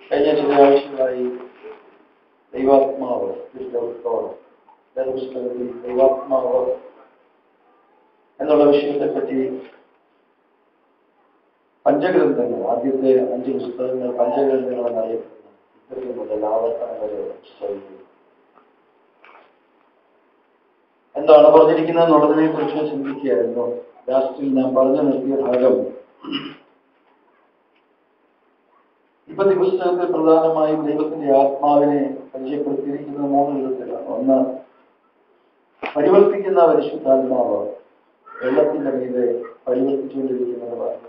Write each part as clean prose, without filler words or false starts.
കഴിഞ്ഞ ചില ആഴ്ചകളായി ദൈവാത്മാവ് വേദപുസ്തകത്തിൽ ദൈവാത്മാവ് എന്നുള്ള വിഷയത്തെപ്പറ്റി പഞ്ചഗ്രന്ഥങ്ങൾ, ആദ്യത്തെ 5 പുസ്തകങ്ങൾ പഞ്ചഗ്രന്ഥങ്ങൾ എന്നറിയപ്പെടുന്നു. ഇത്തരം മുതൽ ആവർത്തനം വരെ പുസ്തകങ്ങൾ എന്താണ് പറഞ്ഞിരിക്കുന്നത് എന്നുള്ളതിനെ കുറിച്ച് ചിന്തിക്കുകയായിരുന്നു. ലാസ്റ്റിൽ ഞാൻ പറഞ്ഞു നിർത്തിയ ഭാഗം ഇപ്പത്തെ പുസ്തകത്തിൽ പ്രധാനമായും ദൈവത്തിന്റെ ആത്മാവിനെ പരിചയപ്പെടുത്തിയിരിക്കുന്നത് 3 വിധത്തിലാണ്. ഒന്ന്, പരിവർത്തിക്കുന്ന പരിശുദ്ധാത്മാവ്, വെള്ളത്തിന്റെ മീതെ പരിവർത്തിച്ചുകൊണ്ടിരിക്കുന്നത് പറഞ്ഞു.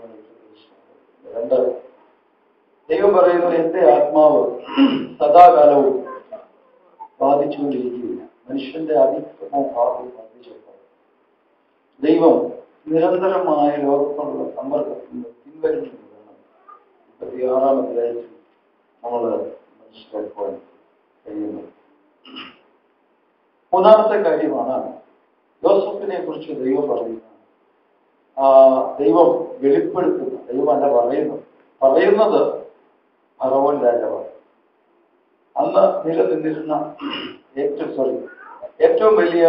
2, ദൈവം പറയുന്നു എന്റെ ആത്മാവ് സദാകാലവും ബാധിച്ചുകൊണ്ടിരിക്കുകയില്ല. മനുഷ്യന്റെ അതിക്രമവും ഭാവവും വർദ്ധിച്ചപ്പോൾ ദൈവം നിരന്തരമായ ലോകത്തോടുള്ള സമ്പർക്കത്തിൽ നിന്ന് പിൻവലിക്കുന്നത് 36-ാം അധ്യായത്തിൽ നമ്മൾ മനസ്സിലാക്കുവാൻ കഴിയുന്നു. 3-ാമത്തെ കാര്യമാണ് യോസഫിനെ കുറിച്ച് ദൈവം പറയുന്നത്. ദൈവം വെളിപ്പെടുത്തുന്നു, ദൈവമല്ല പറയുന്നത് ഫറവോൻ രാജാവാണ്. അന്ന് നിലനിന്നിരുന്ന ഏറ്റവും വലിയ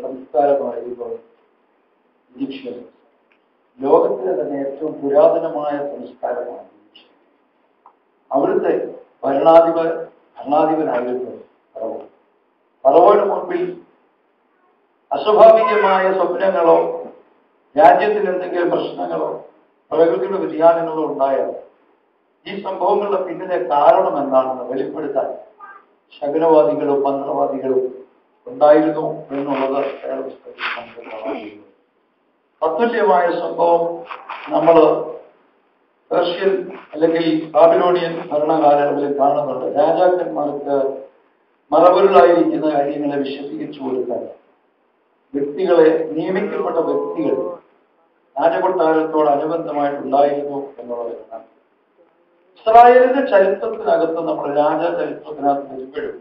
സംസ്കാരമായിരുന്നു ഈജിപ്ഷ്യൻ. ലോകത്തിലെ തന്നെ ഏറ്റവും പുരാതനമായ സംസ്കാരമാണ് ഈജിപ്ഷ്യൻ. അവിടുത്തെ ഭരണാധിപനായിരുന്നു ഫറവോൻ. ഫറവോന് മുൻപിൽ അസ്വാഭാവികമായ സ്വപ്നങ്ങളോ രാജ്യത്തിന് എന്തെങ്കിലും പ്രശ്നങ്ങളോ പ്രകൃതിയുടെ വ്യതിയാനങ്ങളോ ഉണ്ടായാൽ ഈ സംഭവങ്ങളുടെ പിന്നിലെ കാരണം എന്താണെന്ന് വെളിപ്പെടുത്താൻ ശകുനവാദികളും മന്ത്രവാദികളും ഉണ്ടായിരുന്നു എന്നുള്ളത് നമുക്ക് കാണാൻ. തത്തുല്യമായ സംഭവം നമ്മൾ പേർഷ്യൻ അല്ലെങ്കിൽ ബാബിലോണിയൻ ഭരണകാലങ്ങളിൽ കാണുന്നുണ്ട്. രാജാക്കന്മാർക്ക് മറപൊരുളായിരിക്കുന്ന കാര്യങ്ങളെ വിശദീകരിച്ചു കൊടുക്കാൻ വ്യക്തികളെ, നിയമിക്കപ്പെട്ട വ്യക്തികൾ രാജകൊട്ടാരത്തോടനുബന്ധമായിട്ടുണ്ടായിരുന്നു എന്നുള്ളതാണ്. ഇസ്രായേലിന്റെ ചരിത്രത്തിനകത്ത് നമ്മൾ രാജചരിത്രത്തിനകത്ത് വരുമ്പോഴും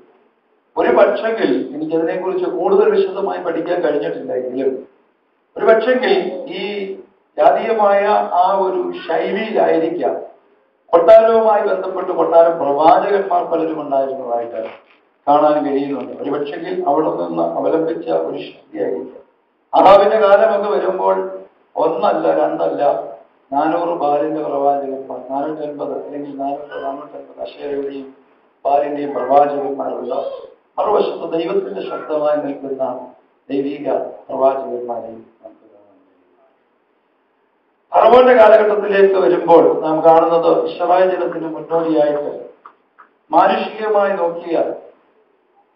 ഒരു പക്ഷെങ്കിൽ എനിക്കതിനെക്കുറിച്ച് കൂടുതൽ വിശദമായി പഠിക്കാൻ കഴിഞ്ഞിട്ടില്ലെങ്കിലും ഒരു പക്ഷെങ്കിൽ ഈ ജാതീയമായ ആ ഒരു ശൈലിയിലായിരിക്കാം കൊട്ടാരവുമായി ബന്ധപ്പെട്ട് കൊട്ടാരം പ്രവാചകന്മാർ പലരും ഉണ്ടായിരുന്നതായിട്ട് കാണാൻ കഴിയുന്നുണ്ട്. ഒരു പക്ഷെങ്കിൽ അവിടെ നിന്ന് അവലംബിച്ച ഒരു ശക്തിയായിരിക്കാം. അഹാബിന്റെ കാലമൊക്കെ വരുമ്പോൾ 1 അല്ല 2 അല്ല 400 ബാലിന്റെ പ്രവാചകന്മാർ, 450 അല്ലെങ്കിൽ 450 അശേരയുടെയും ബാലിന്റെയും പ്രവാചകന്മാരുള്ള മറുവശത്ത് ദൈവത്തിന്റെ ശക്തമായി നിൽക്കുന്ന ദൈവിക പ്രവാചകന്മാരെയും നമുക്ക് കാണാൻ കഴിയും. ഫറവോന്റെ കാലഘട്ടത്തിലേക്ക് വരുമ്പോൾ നാം കാണുന്നത് ഇസ്രായേൽ ജനത്തിന് മുന്നോടിയായിട്ട് മാനുഷികമായി നോക്കിയാൽ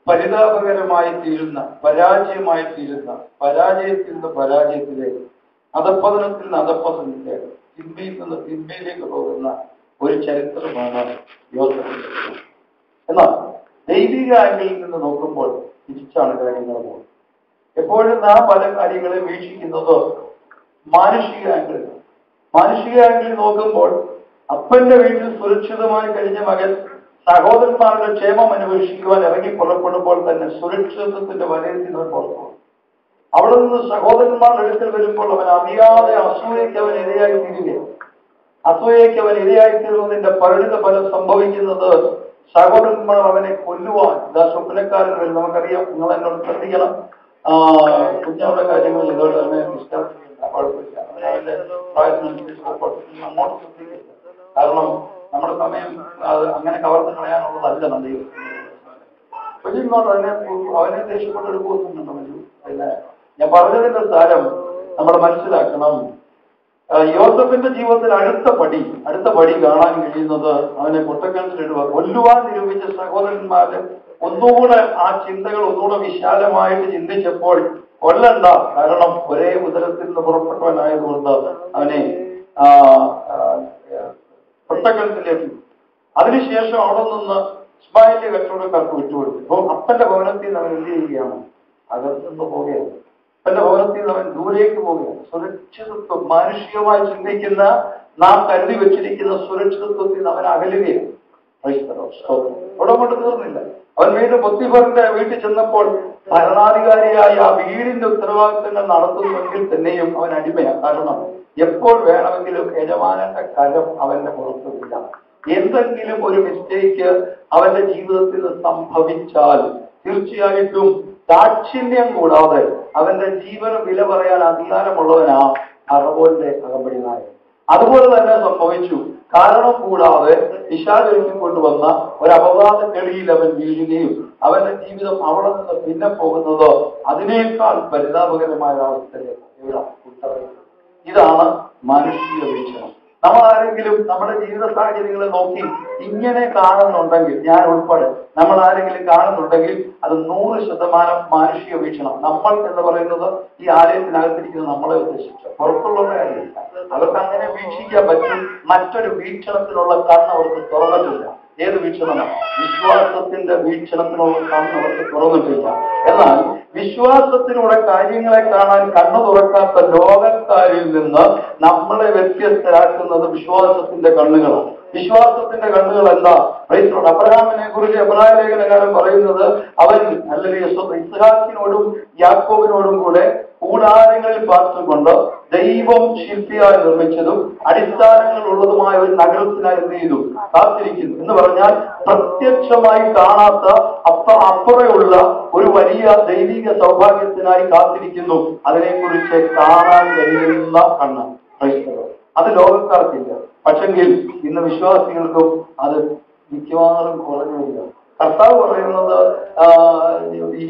പരിതാപകരമായി തീരുന്ന, പരാജയമായി തീരുന്ന, പരാജയത്തിൽ നിന്ന് പരാജയത്തിലേക്ക്, അധപ്പതനത്തിൽ നിന്ന് അധപ്പതനത്തിലേക്ക്, തിന്മയിൽ നിന്ന് തിന്മയിലേക്ക് പോകുന്ന ഒരു ചരിത്രമാണ് യോസഫിന്റെ. എന്നാൽ ദൈവിക ആംഗിളിൽ നിന്ന് നോക്കുമ്പോൾ തിരിച്ചാണ് കാര്യങ്ങൾ പോകുന്നത്. എപ്പോഴും നാം പല കാര്യങ്ങളെ വീക്ഷിക്കുന്നത് മാനുഷിക ആംഗിളിൽ നോക്കുമ്പോൾ അപ്പന്റെ വീട്ടിൽ സുരക്ഷിതമായി കഴിഞ്ഞ മകൻ സഹോദരന്മാരുടെ ക്ഷേമം അന്വേഷിക്കുവാൻ ഇറങ്ങി പുറപ്പെടുമ്പോൾ തന്നെ സുരക്ഷിതത്വത്തിന്റെ വലയത്തിൽ അവൻ പുറത്തു. അവിടെ നിന്ന് സഹോദരന്മാരുടെ അടുക്കൽ വരുമ്പോൾ അവൻ അറിയാതെ അസൂയയ്ക്ക് അവൻ ഇരയായിത്തീരുന്നതിന്റെ പരിണിത ഫലം സംഭവിക്കുന്നത് സഹോദരന്മാർ അവനെ കൊല്ലുവാൻ സ്വപ്നക്കാരൻ. നമുക്കറിയാം, നിങ്ങൾ എന്നോട് ശ്രദ്ധിക്കണം, കുഞ്ഞവരുടെ കാര്യങ്ങൾ ഇതോടെ തന്നെ ഡിസ്റ്റർബ് ചെയ്യില്ല, കുഴപ്പമില്ല, അവന്റെ പ്രായത്തിനനുസരിച്ച് അങ്ങോട്ട് ശ്രദ്ധിക്കില്ല. കാരണം നമ്മുടെ സമയം അത് അങ്ങനെ കവർന്ന് കളയാനുള്ളതല്ല. നമ്മുടെ കുഞ്ഞിങ്ങോട്ട് അവനെ ദേഷ്യപ്പെട്ടൊരു പോകുന്നുണ്ടോ? പിന്നെ ഞാൻ പറഞ്ഞതിന്റെ സാരം നമ്മൾ മനസ്സിലാക്കണം. യോസഫിന്റെ ജീവിതത്തിൽ അടുത്ത പടി കാണാൻ കഴിയുന്നത് അവനെ പൊട്ടക്കണത്തിലിടുക, കൊല്ലുവാൻ നിരൂപിച്ച സഹോദരന്മാര് ഒന്നുകൂടെ ആ ചിന്തകൾ ഒന്നുകൂടെ വിശാലമായിട്ട് ചിന്തിച്ചപ്പോൾ കൊല്ലണ്ട, കാരണം ഒരേ ഉദരത്തിൽ നിന്ന് പുറപ്പെട്ടവനായതുകൊണ്ട് അവനെ പൊട്ടക്കണത്തിലേക്ക്. അതിനുശേഷം അവിടെ നിന്ന് ഇസ്മായിലിന്റെ കച്ചവടക്കാർക്ക് വിട്ടുകൊടുത്തു. അപ്പോൾ അപ്പന്റെ ഭവനത്തിൽ നിന്ന് അവൻ എന്ത് ചെയ്യുകയാണ്? അകത്തുനിന്ന് പോവുകയാണ്. അപ്പന്റെ ഭവനത്തിൽ നിന്ന് അവൻ ദൂരേക്ക് പോവുകയാണ്. സുരക്ഷിതത്വം, മാനുഷികമായി ചിന്തിക്കുന്ന നാം കരുതി വെച്ചിരിക്കുന്ന സുരക്ഷിതത്വത്തിൽ നിന്ന് അവൻ അകലുകയാണ്. അവിടെ കൊണ്ട് തീർന്നില്ല. അവൻ വീണ്ടും പൊത്തിഫറിന്റെ വീട്ടിൽ ചെന്നപ്പോൾ ഭരണാധികാരിയായ ആ വീടിന്റെ ഉത്തരവാദിത്തങ്ങൾ നടത്തുന്നുവെങ്കിൽ തന്നെയും അവൻ അടിമയാണ്. കാരണം എപ്പോൾ വേണമെങ്കിലും യജമാനന്റെ കരം അവന്റെ പുറത്തില്ല. എന്തെങ്കിലും ഒരു മിസ്റ്റേക്ക് അവന്റെ ജീവിതത്തിൽ സംഭവിച്ചാൽ തീർച്ചയായിട്ടും ദാക്ഷിണ്യം കൂടാതെ അവന്റെ ജീവന് വില പറയാൻ അധികാരമുള്ളവനാ ഫറവോന്റെ അകമ്പടി നായകൻ. അതുപോലെ തന്നെ സംഭവിച്ചു. കാരണം കൂടാതെ പിശാചൊരുക്കി കൊണ്ടുവന്ന ഒരു അപവാദ കെളിയിൽ അവൻ വീഴുകയും അവന്റെ ജീവിതം അവിടെ നിന്ന് പിന്നെ പോകുന്നത് അതിനേക്കാൾ പരിതാപകരമായ അവസ്ഥയിലേക്ക്. ഇതാണ് മാനുഷിക വീക്ഷണം. നമ്മൾ ആരെങ്കിലും നമ്മുടെ ജീവിത സാഹചര്യങ്ങളെ നോക്കി ഇങ്ങനെ കാണുന്നുണ്ടെങ്കിൽ, ഞാൻ ഉൾപ്പെടെ നമ്മൾ ആരെങ്കിലും കാണുന്നുണ്ടെങ്കിൽ അത് 100% മാനുഷിക വീക്ഷണം. നമ്മൾ എന്ന് പറയുന്നത് ഈ ആലയത്തിനകത്തിരിക്കുന്നത് നമ്മളെ ഉദ്ദേശിച്ചു, പുറത്തുള്ളവരെ കാര്യമില്ല. അവർക്ക് അങ്ങനെ വീക്ഷിക്കാൻ പറ്റും. മറ്റൊരു വീക്ഷണത്തിനുള്ള കണ്ണ് അവർക്ക് തുറന്നിട്ടില്ല. ഏത് വീക്ഷണമാണ്? വിശ്വാസത്തിന്റെ വീക്ഷണത്തിനുള്ള കണ്ണ് അവർക്ക് തുറന്നിട്ടില്ല. എന്നാൽ വിശ്വാസത്തിലൂടെ കാര്യങ്ങളെ കാണാൻ കണ്ണു തുറക്കാത്ത ലോകക്കാരിൽ നിന്ന് നമ്മളെ വ്യത്യസ്തരാക്കുന്നത് വിശ്വാസത്തിന്റെ കണ്ണുകളാണ്. വിശ്വാസത്തിന്റെ കണ്ണുകൾ എന്താ? അബ്രഹാമിനെ കുറിച്ച് എബ്രായ ലേഖനകാരൻ പറയുന്നത്, അവൻ അല്ലെങ്കിൽ ഇസ്ഹാക്കിനോടും യാക്കോബിനോടും കൂടെ കൂടാരങ്ങളിൽ പാർത്തുകൊണ്ട് ദൈവം ശില്പിയായി നിർമ്മിച്ചതും അടിസ്ഥാനങ്ങൾ ഉള്ളതുമായ ഒരു നഗരത്തിനായി എന്ത് ചെയ്തു? കാത്തിരിക്കുന്നു എന്ന് പറഞ്ഞാൽ പ്രത്യക്ഷമായി കാണാത്ത അപ്പുറയുള്ള ഒരു വലിയ ദൈവിക സൗഭാഗ്യത്തിനായി കാത്തിരിക്കുന്നു. അതിനെക്കുറിച്ച് കാണാൻ കഴിയുന്ന കണ്ണ് അത് ലോകക്കാർക്കില്ല. പക്ഷെങ്കിൽ ഇന്ന് വിശ്വാസികൾക്കും അത് മിക്കവാറും കുറഞ്ഞു വരിക. കർത്താവ് പറയുന്നത് ഈ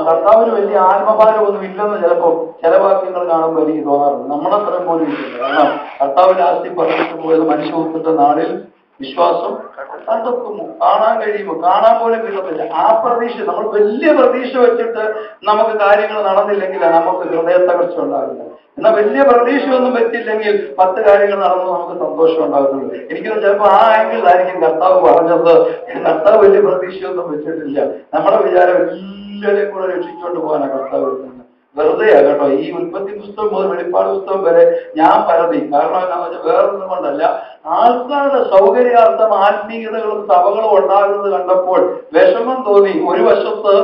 കർത്താവിന് വലിയ ആത്മഭാരമൊന്നും ഇല്ലെന്ന് ചിലപ്പോൾ ചില വാക്യങ്ങൾ കാണുമ്പോൾ എനിക്ക് തോന്നാറുണ്ട്. നമ്മളത്രയും പോലും ഇല്ല. കാരണം കർത്താവിന്റെ ആസ്തി പറഞ്ഞിട്ട് പോയത് മനുഷ്യത്തിന്റെ നാളിൽ വിശ്വാസം കണ്ടെത്തുമോ, കാണാൻ കഴിയുമോ, കാണാൻ പോലും കിട്ടത്തില്ല. ആ പ്രതീക്ഷ, നമ്മൾ വലിയ പ്രതീക്ഷ വെച്ചിട്ട് നമുക്ക് കാര്യങ്ങൾ നടന്നില്ലെങ്കിൽ നമുക്ക് ഹൃദയ തകർച്ച ഉണ്ടാകില്ല. എന്നാൽ വലിയ പ്രതീക്ഷയൊന്നും വെച്ചില്ലെങ്കിൽ 10 കാര്യങ്ങൾ നടന്നു നമുക്ക് സന്തോഷം ഉണ്ടാകുന്നുള്ളൂ. എനിക്കൊന്നും ചിലപ്പോൾ ആ ആംഗിളിലായിരിക്കും കർത്താവ് പറഞ്ഞത്. കർത്താവ് വലിയ പ്രതീക്ഷയൊന്നും വെച്ചിട്ടില്ല. നമ്മുടെ വിചാരം എല്ലാവരെയും കൂടെ രക്ഷിച്ചുകൊണ്ട് പോകാനാണ് കർത്താവ് വരുന്നത്. വെറുതെയാ കേട്ടോ. ഈ ഉൽപ്പത്തി പുസ്തകം മുതൽ വെളിപ്പാട് പുസ്തകം വരെ ഞാൻ പരതി. കാരണം എന്താണെന്ന് വെച്ചാൽ വേറൊന്നും കൊണ്ടല്ല, ആൾക്കാരുടെ സൗകര്യാർത്ഥം ആത്മീയതകളും സഭകളും ഉണ്ടാകുന്നത് കണ്ടപ്പോൾ വിഷമം തോന്നി. ഒരു വശത്ത്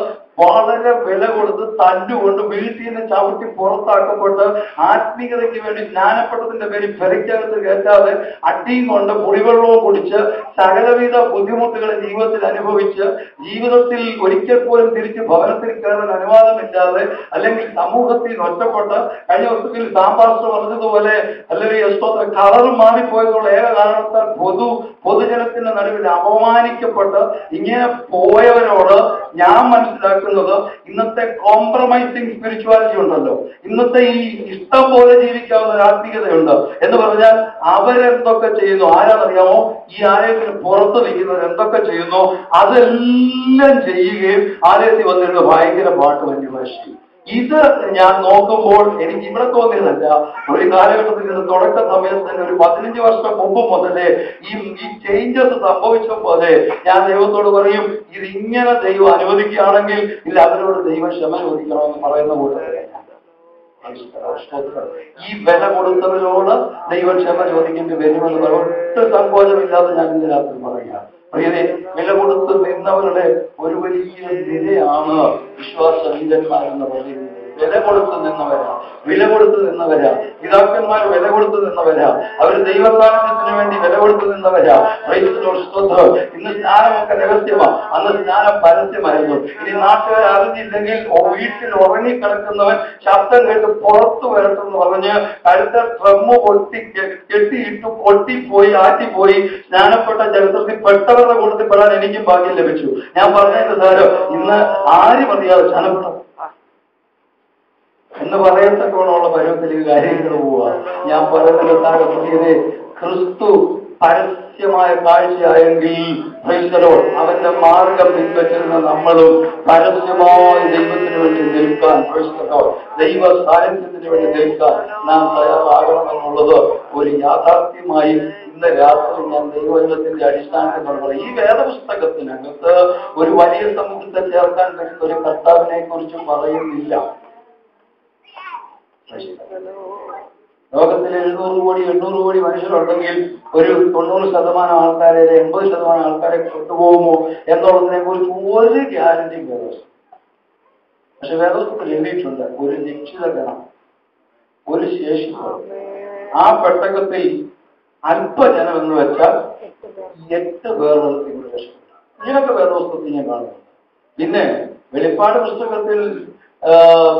വളരെ വില കൊടുത്ത് തല്ലുകൊണ്ട് വീട്ടിൽ നിന്ന് ചവിട്ടി പുറത്താക്കപ്പെട്ട് ആത്മീയതയ്ക്ക് വേണ്ടി ജ്ഞാനപ്പെട്ടതിന്റെ പേരിൽ പെരയ്ക്കകത്ത് കയറ്റാതെ അടിയും കൊണ്ട് കുടിവെള്ളവും കുടിച്ച് സകലവിധ ബുദ്ധിമുട്ടുകൾ ജീവിതത്തിൽ അനുഭവിച്ച് ജീവിതത്തിൽ ഒരിക്കൽ പോലും തിരിച്ച് ഭവനത്തിൽ കയറാൻ അനുവാദമില്ലാതെ അല്ലെങ്കിൽ സമൂഹത്തിൽ ഒറ്റപ്പെട്ട് കഴിഞ്ഞ ദിവസത്തിൽ സാമ്പാസ്റ്റർ പറഞ്ഞതുപോലെ അല്ലെങ്കിൽ കളർ മാറിപ്പോയതുള്ള ഏക കാരണത്താൽ പൊതുജനത്തിന്റെ നടുവിൽ അപമാനിക്കപ്പെട്ട് ഇങ്ങനെ പോയവരോട് ഞാൻ മനസ്സിലാക്കുന്നത്, ഇന്നത്തെ കോംപ്രമൈസിങ് സ്പിരിച്വാലിറ്റി ഉണ്ടല്ലോ, ഇന്നത്തെ ഈ ഇഷ്ടം പോലെ ജീവിക്കാവുന്ന ഒരു ആത്മീയതയുണ്ട് എന്ന് പറഞ്ഞാൽ അവരെന്തൊക്കെ ചെയ്യുന്നു ആരാന്നറിയാമോ? ഈ ആലയത്തിന് പുറത്ത് നിൽക്കുന്നവർ എന്തൊക്കെ ചെയ്യുന്നു അതെല്ലാം ചെയ്യുകയും ആലയത്തിൽ വന്നിരുന്ന ഭയങ്കര പാട്ട് വന്യഭാഷയും. ഇത് ഞാൻ നോക്കുമ്പോൾ എനിക്ക് ഇവിടെ തോന്നിയതല്ല. ഒരു കാലഘട്ടത്തിൽ നിന്ന് തുടക്ക സമയത്ത് തന്നെ ഒരു 15 വർഷം മുമ്പ് മുതലേ ഈ ചേഞ്ചസ് സംഭവിച്ചപ്പോൾ ഞാൻ ദൈവത്തോട് പറയും, ഇതിങ്ങനെ ദൈവം അനുവദിക്കുകയാണെങ്കിൽ ഇല്ല അവരോട് ദൈവം ക്ഷമ ചോദിക്കണമെന്ന് പറയുന്ന കൂട്ടത്തിലെ ഈ വില കൊടുത്തവരോട് ദൈവം ക്ഷമ ചോദിക്കേണ്ടി വരുമെന്ന് ഒട്ടും സങ്കോചമില്ലാതെ ഞാൻ ഇന്ന് രാത്രി പറയുക. പ്രിയരെ, വില കൊടുത്ത് നിന്നവരുടെ ഒരു വലിയ നിരയാണ് വിശ്വാസവീരന്മാരെന്ന് പറയുന്നത്. വില കൊടുത്ത് നിന്നവരാ പിതാക്കന്മാർ വില കൊടുത്ത് നിന്നവരാ, അവർ ദൈവസാന്നിധ്യത്തിന് വേണ്ടി വില കൊടുത്ത് നിന്നവരാ. ഇന്ന് സ്നാനമൊക്കെ രഹസ്യമാ, അന്ന് സ്നാനം പരസ്യമായിരുന്നു. ഇനി നാട്ടുകാർ അറിഞ്ഞില്ലെങ്കിൽ വീട്ടിൽ ഉറങ്ങിക്കിടക്കുന്നവൻ ശബ്ദം കേട്ട് പുറത്തു വരട്ടെന്ന് പറഞ്ഞ് കഴുത്ത ട്രമ്മ് കെട്ടിയിട്ടു പൊട്ടിപ്പോയി ആറ്റിപ്പോയി സ്നാനപ്പെട്ട ചരിത്രത്തിൽ പെട്ടവരുടെ കൂട്ടത്തിൽ പെടാൻ എനിക്കും ഭാഗ്യം ലഭിച്ചു. ഞാൻ പറഞ്ഞതിന്റെ സാരം ഇന്ന് ആരും അറിയാതെ സ്നാനപ്പെട്ട എന്ന് പറയത്തക്കോണമുള്ള പരുവത്തിലേക്ക് കാര്യങ്ങൾ പോവുക. ഞാൻ പറയുന്നത് താഴെ ക്രിസ്തു പരസ്യമായ കാഴ്ചയായെങ്കിൽ അവന്റെ മാർഗം പിൻപറ്റുന്ന നമ്മളും പരസ്യമായി ദൈവത്തിന് വേണ്ടി നിൽക്കാൻ, ദൈവ സാന്നിധ്യത്തിന് വേണ്ടി നിൽക്കാൻ നാം തയ്യാറാകണമെന്നുള്ളത് ഒരു യാഥാർത്ഥ്യമായി ഇന്ന് രാത്രി ഞാൻ ദൈവവചനത്തിന്റെ അടിസ്ഥാനത്തിൽ പറയും. ഈ വേദപുസ്തകത്തിനകത്ത് ഒരു വലിയ സമൂഹത്തെ ചേർക്കാൻ കഴിയുന്ന ഒരു കർത്താവിനെ കുറിച്ചും പറയുന്നില്ല. ലോകത്തിൽ 700 കോടി 800 കോടി മനുഷ്യരുണ്ടെങ്കിൽ ഒരു 90% ആൾക്കാരെ 80% ആൾക്കാരെ കൊണ്ടുപോകുമോ എന്നുള്ളതിനെ കുറിച്ച് ഒരു ഗ്യാരണ്ടിയും വേണം. പക്ഷെ വേദപുസ്തകത്തിൽ എഴുതിയിട്ടുണ്ട് ഒരു നിശ്ചിത ഗണം, ഒരു ശേഷി. ആ പെട്ടകത്തിൽ അല്പജനം എന്ന് വെച്ചാൽ 8 പേർ ഇവിടെ രക്ഷപ്പെട്ടു. ഇങ്ങനൊക്കെ വേദപുസ്തകത്തിൽ ഞാൻ കാണുന്നു. പിന്നെ വെളിപ്പാട് പുസ്തകത്തിൽ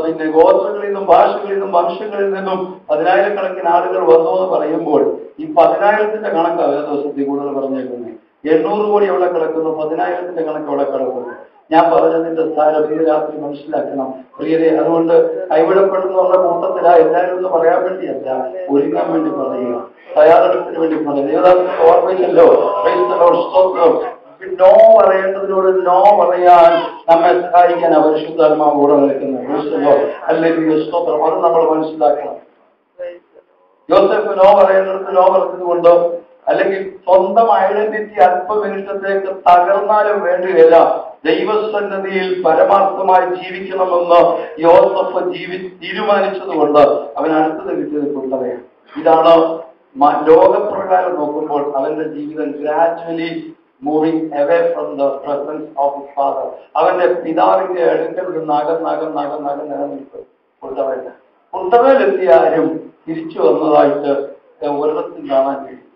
പിന്നെ ഗോത്രങ്ങളിൽ നിന്നും ഭാഷകളിൽ നിന്നും വംശങ്ങളിൽ നിന്നും 10,000-കണക്കിന് ആളുകൾ വന്നു എന്ന് പറയുമ്പോൾ ഈ 10,000-ന്റെ കണക്കാണ് വേദപുസ്തകത്തിൽ കൂടുതൽ പറഞ്ഞേക്കുന്നത്. 800 കോടി എവിടെ കിടക്കുന്നു, 10,000-ന്റെ കണക്ക് എവിടെ കിടക്കുന്നു. ഞാൻ പറഞ്ഞതിന്റെ സ്ഥാനം ഈ രാത്രി മനസ്സിലാക്കണം പ്രിയരെ. അതുകൊണ്ട് കൈവിടപ്പെടുന്നവരുടെ കൂട്ടത്തിലാ എല്ലാവരും എന്ന് പറയാൻ വേണ്ടിയല്ല, ഒരുങ്ങാൻ വേണ്ടി പറയുക, തയ്യാറെടുപ്പിന് വേണ്ടി പറയുക. ഏതാണ്ട് ഓർമ്മയില്ലല്ലോ, നോ പറയേണ്ടതിനോട് നോ പറയാൻ നമ്മെ സഹായിക്കാൻ പരിശുദ്ധാത്മാവ് കൂടെ നിൽക്കുന്നത്. അല്ലെങ്കിൽ സ്തോത്രം, അത് നമ്മൾ മനസ്സിലാക്കണം. യോസേഫ് നോ പറയേണ്ടത് നോ പറഞ്ഞതുകൊണ്ട്, അല്ലെങ്കിൽ സ്വന്തം ഐഡന്റിറ്റി അല്പനിമിഷത്തേക്ക് തകർന്നാലും വേണ്ടിയില്ല, ദൈവസന്നിധിയിൽ പരമാർത്ഥമായി ജീവിക്കണമെന്ന് യോസഫ് തീരുമാനിച്ചതുകൊണ്ട് അവൻ അടുത്തത് കിട്ടിയത് കൊണ്ടവയാണ്. ഇതാണ് ലോകപ്രകാരം നോക്കുമ്പോൾ അവന്റെ ജീവിതം gradually moving away from the presence of his father. അവന്റെ പിതാവിന്റെ അടുക്കൽ നിന്ന് നിലനിൽക്കും കുണ്ടവയിലെത്തിയ ആരും തിരിച്ചു വന്നതായിട്ട് ഒരിടത്തും കാണാൻ കഴിയും.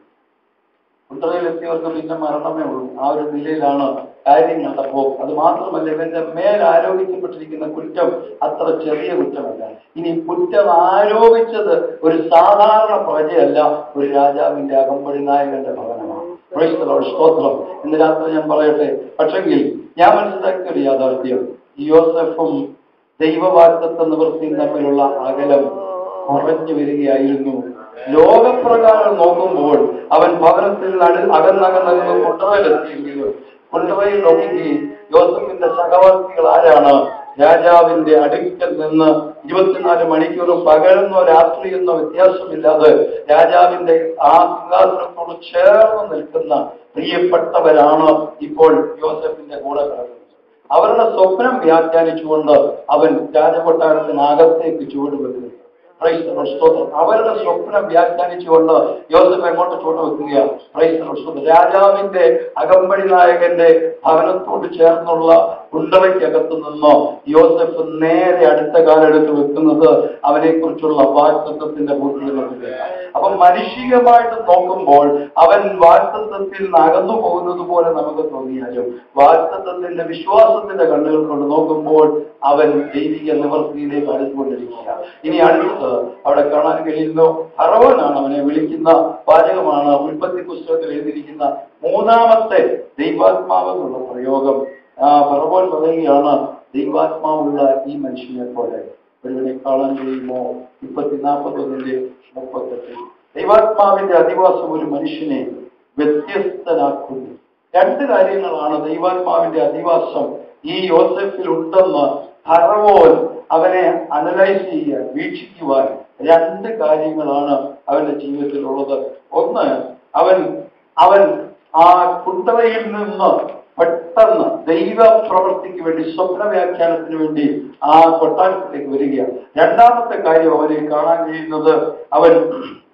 കുണ്ടവയിലെത്തിയവർക്ക് പിന്നെ മരണമേ ഉള്ളൂ. ആ ഒരു നിലയിലാണ് കാര്യങ്ങളുടെ പോക്ക്. അത് മാത്രമല്ല, ഇവന്റെ മേൽ ആരോപിക്കപ്പെട്ടിരിക്കുന്ന കുറ്റം അത്ര ചെറിയ കുറ്റമല്ല. ഇനി കുറ്റം ആരോപിച്ചത് ഒരു സാധാരണ പ്രജയല്ല, ഒരു രാജാവിന്റെ അകമ്പടി നായകന്റെ ഭവനമാണ്. സ്തോത്രം. ഇന്ന് രാത്രി ഞാൻ പറയട്ടെ, പക്ഷെങ്കിൽ ഞാൻ മനസ്സിലാക്കിയ ഒരു യാഥാർത്ഥ്യം, യോസെഫും ദൈവവാഗ്ദത്ത നിവൃത്തിയും തമ്മിലുള്ള അകലം കുറഞ്ഞു വരികയായിരുന്നു. ലോകപ്രകാരം നോക്കുമ്പോൾ അവൻ ഭവനത്തിൽ അകന്നകന്നകന്ന് കൊണ്ടുവയിലെത്തിയെങ്കിലും കൊണ്ടുവയിൽ നോക്കുകയും യോസഫിന്റെ സഹവർത്തികൾ ആരാണ്? രാജാവിന്റെ അടുക്കൽ നിന്ന് 24 മണിക്കൂറും പകലെന്നോ രാത്രിയെന്നോ വ്യത്യാസമില്ലാതെ രാജാവിന്റെ ആ സിംഹാസനത്തോട് ചേർന്ന് നിൽക്കുന്ന പ്രിയപ്പെട്ടവരാണ് ഇപ്പോൾ യോസഫിന്റെ കൂടെ കിടക്കുന്നത്. അവരുടെ സ്വപ്നം വ്യാഖ്യാനിച്ചുകൊണ്ട് അവൻ രാജകൊട്ടാരത്തിനകത്തേക്ക് ചുവടുവെക്കുന്നു. അവരുടെ സ്വപ്നം വ്യാഖ്യാനിച്ചുകൊണ്ട് യോസഫ് എങ്ങോട്ട് ചുവടുവെക്കുകയാണ്? രാജാവിന്റെ അകമ്പടി നായകന്റെ ഭവനത്തോട് ചേർന്നുള്ള കുണ്ടറയ്ക്കകത്ത് നിന്ന് യോസഫ് നേരെ അടുത്ത കാലെടുത്ത് വെക്കുന്നത് അവനെ കുറിച്ചുള്ള വാഗ്ദത്തത്തിന്റെ പൂർത്തീകരണത്തിലേക്ക്. അപ്പൊ മാനുഷികമായിട്ട് നോക്കുമ്പോൾ അവൻ വാഗ്ദത്തത്തിൽ നിന്ന് അകന്നു പോകുന്നത് പോലെ നമുക്ക് തോന്നിയാലും വാഗ്ദത്തത്തിന്റെ വിശ്വാസത്തിന്റെ കണ്ണുകൾ കൊണ്ട് നോക്കുമ്പോൾ അവൻ ദൈവിക നിവൃത്തിയിലേക്ക് അടുത്തുകൊണ്ടിരിക്കുക. ഇനി അടുത്തത് അവിടെ കാണാൻ കഴിയുന്നു, ഫറവോനാണ് അവനെ വിളിക്കുന്ന വാചകമാണ് ഉൽപ്പത്തി പുസ്തകത്തിൽ എഴുതിയിരിക്കുന്ന 3ാമത്തെ ദൈവാത്മാവെന്നുള്ള പ്രയോഗം. ഫറവോൻ പറയുകയാണ്, ദൈവാത്മാവുള്ള ഈ മനുഷ്യനെ പോലെ ഒരുവനെ കാണാൻ കഴിയുമോ? 40:41 ദൈവാത്മാവിന്റെ അധിവാസം ഒരു മനുഷ്യനെ വ്യത്യസ്തനാക്കുന്നു. 2 കാര്യങ്ങളാണ് ദൈവാത്മാവിന്റെ അധിവാസം ഈ യോസെഫിൽ ഉണ്ടെന്ന് ഫറവോൻ അവനെ അനലൈസ് ചെയ്യാൻ, വീക്ഷിക്കുവാൻ 2 കാര്യങ്ങളാണ് അവന്റെ ജീവിതത്തിലുള്ളത്. ഒന്ന്, അവൻ ആ കുണ്ടറയിൽ നിന്ന് പെട്ടെന്ന് ദൈവ പ്രവൃത്തിക്ക് വേണ്ടി, സ്വപ്ന വ്യാഖ്യാനത്തിന് വേണ്ടി ആ കൊട്ടാരത്തിലേക്ക് വരികയാണ്. 2ാമത്തെ കാര്യം അവനെ കാണാൻ കഴിയുന്നത്, അവൻ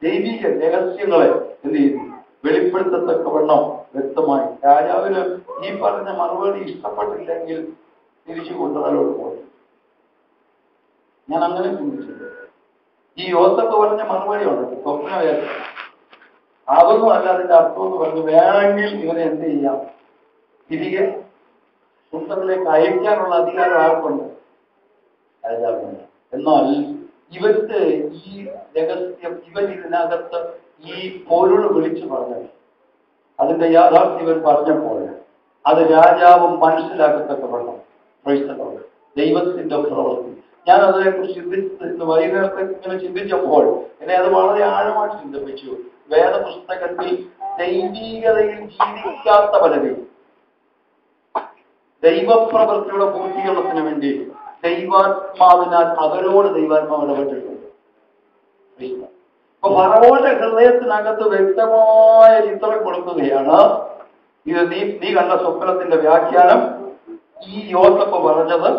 ദൈവിക രഹസ്യങ്ങളെ എന്ത് ചെയ്യുന്നു? വെളിപ്പെടുത്തത്തക്കവണ്ണം വ്യക്തമായി. രാജാവിന് ഈ പറഞ്ഞ മറുപടി ഇഷ്ടപ്പെട്ടില്ലെങ്കിൽ തിരിച്ചു കൊണ്ടുവരാനോട് പോയി. ഞാൻ അങ്ങനെ ചിന്തിച്ചത്, ഈ യോസഫ് പറഞ്ഞ മറുപടി ഉണ്ട്, സ്വപ്ന വ്യാഖ്യാനം, അതൊന്നും അല്ല അതിന്റെ അർത്ഥം എന്ന് പറഞ്ഞു. വേണമെങ്കിൽ ഇവനെ എന്ത് ചെയ്യാം? തിരികെ സ്വന്തത്തിലേക്ക് അയക്കാനുള്ള അധികാരം ആർക്കുണ്ട്? രാജാവിനുണ്ട്. എന്നാൽ ഇവന്റെ ഈ രഹസ്യം, ഇവൻ ഇതിനകത്ത് ഈ പൊരുൾ വിളിച്ചു പറഞ്ഞത്, അതിന്റെ യാഥാർത്ഥ്യം ഇവൻ പറഞ്ഞപ്പോൾ അത് രാജാവും മനസ്സിലാക്കത്തക്കവണ്ണം ദൈവത്തിന്റെ പ്രവൃത്തി. ഞാൻ അതിനെക്കുറിച്ച് ചിന്തിച്ച് വൈകുന്നേരത്തെ ഇങ്ങനെ ചിന്തിച്ചപ്പോൾ എന്നെ അത് വളരെ ആഴമായിട്ട് ചിന്തിപ്പിച്ചു. വേദപുസ്തകത്തിൽ ദൈവീകതയിൽ ജീവിക്കാത്ത പലരെയും ദൈവപ്രവൃത്തിയുടെ പൂർത്തീകരണത്തിന് വേണ്ടി ദൈവാത്മാവിനാൽ അവരോട് ദൈവാത്മാവ് ഇടപെട്ടിട്ടുണ്ട്. അപ്പൊ ഫറവോന്റെ ഹൃദയത്തിനകത്ത് വ്യക്തമായ ചിത്രം കൊടുക്കുകയാണ്. ഇത് നീ കണ്ട സ്വപ്നത്തിന്റെ വ്യാഖ്യാനം, ഈ യോസഫ് പറഞ്ഞത്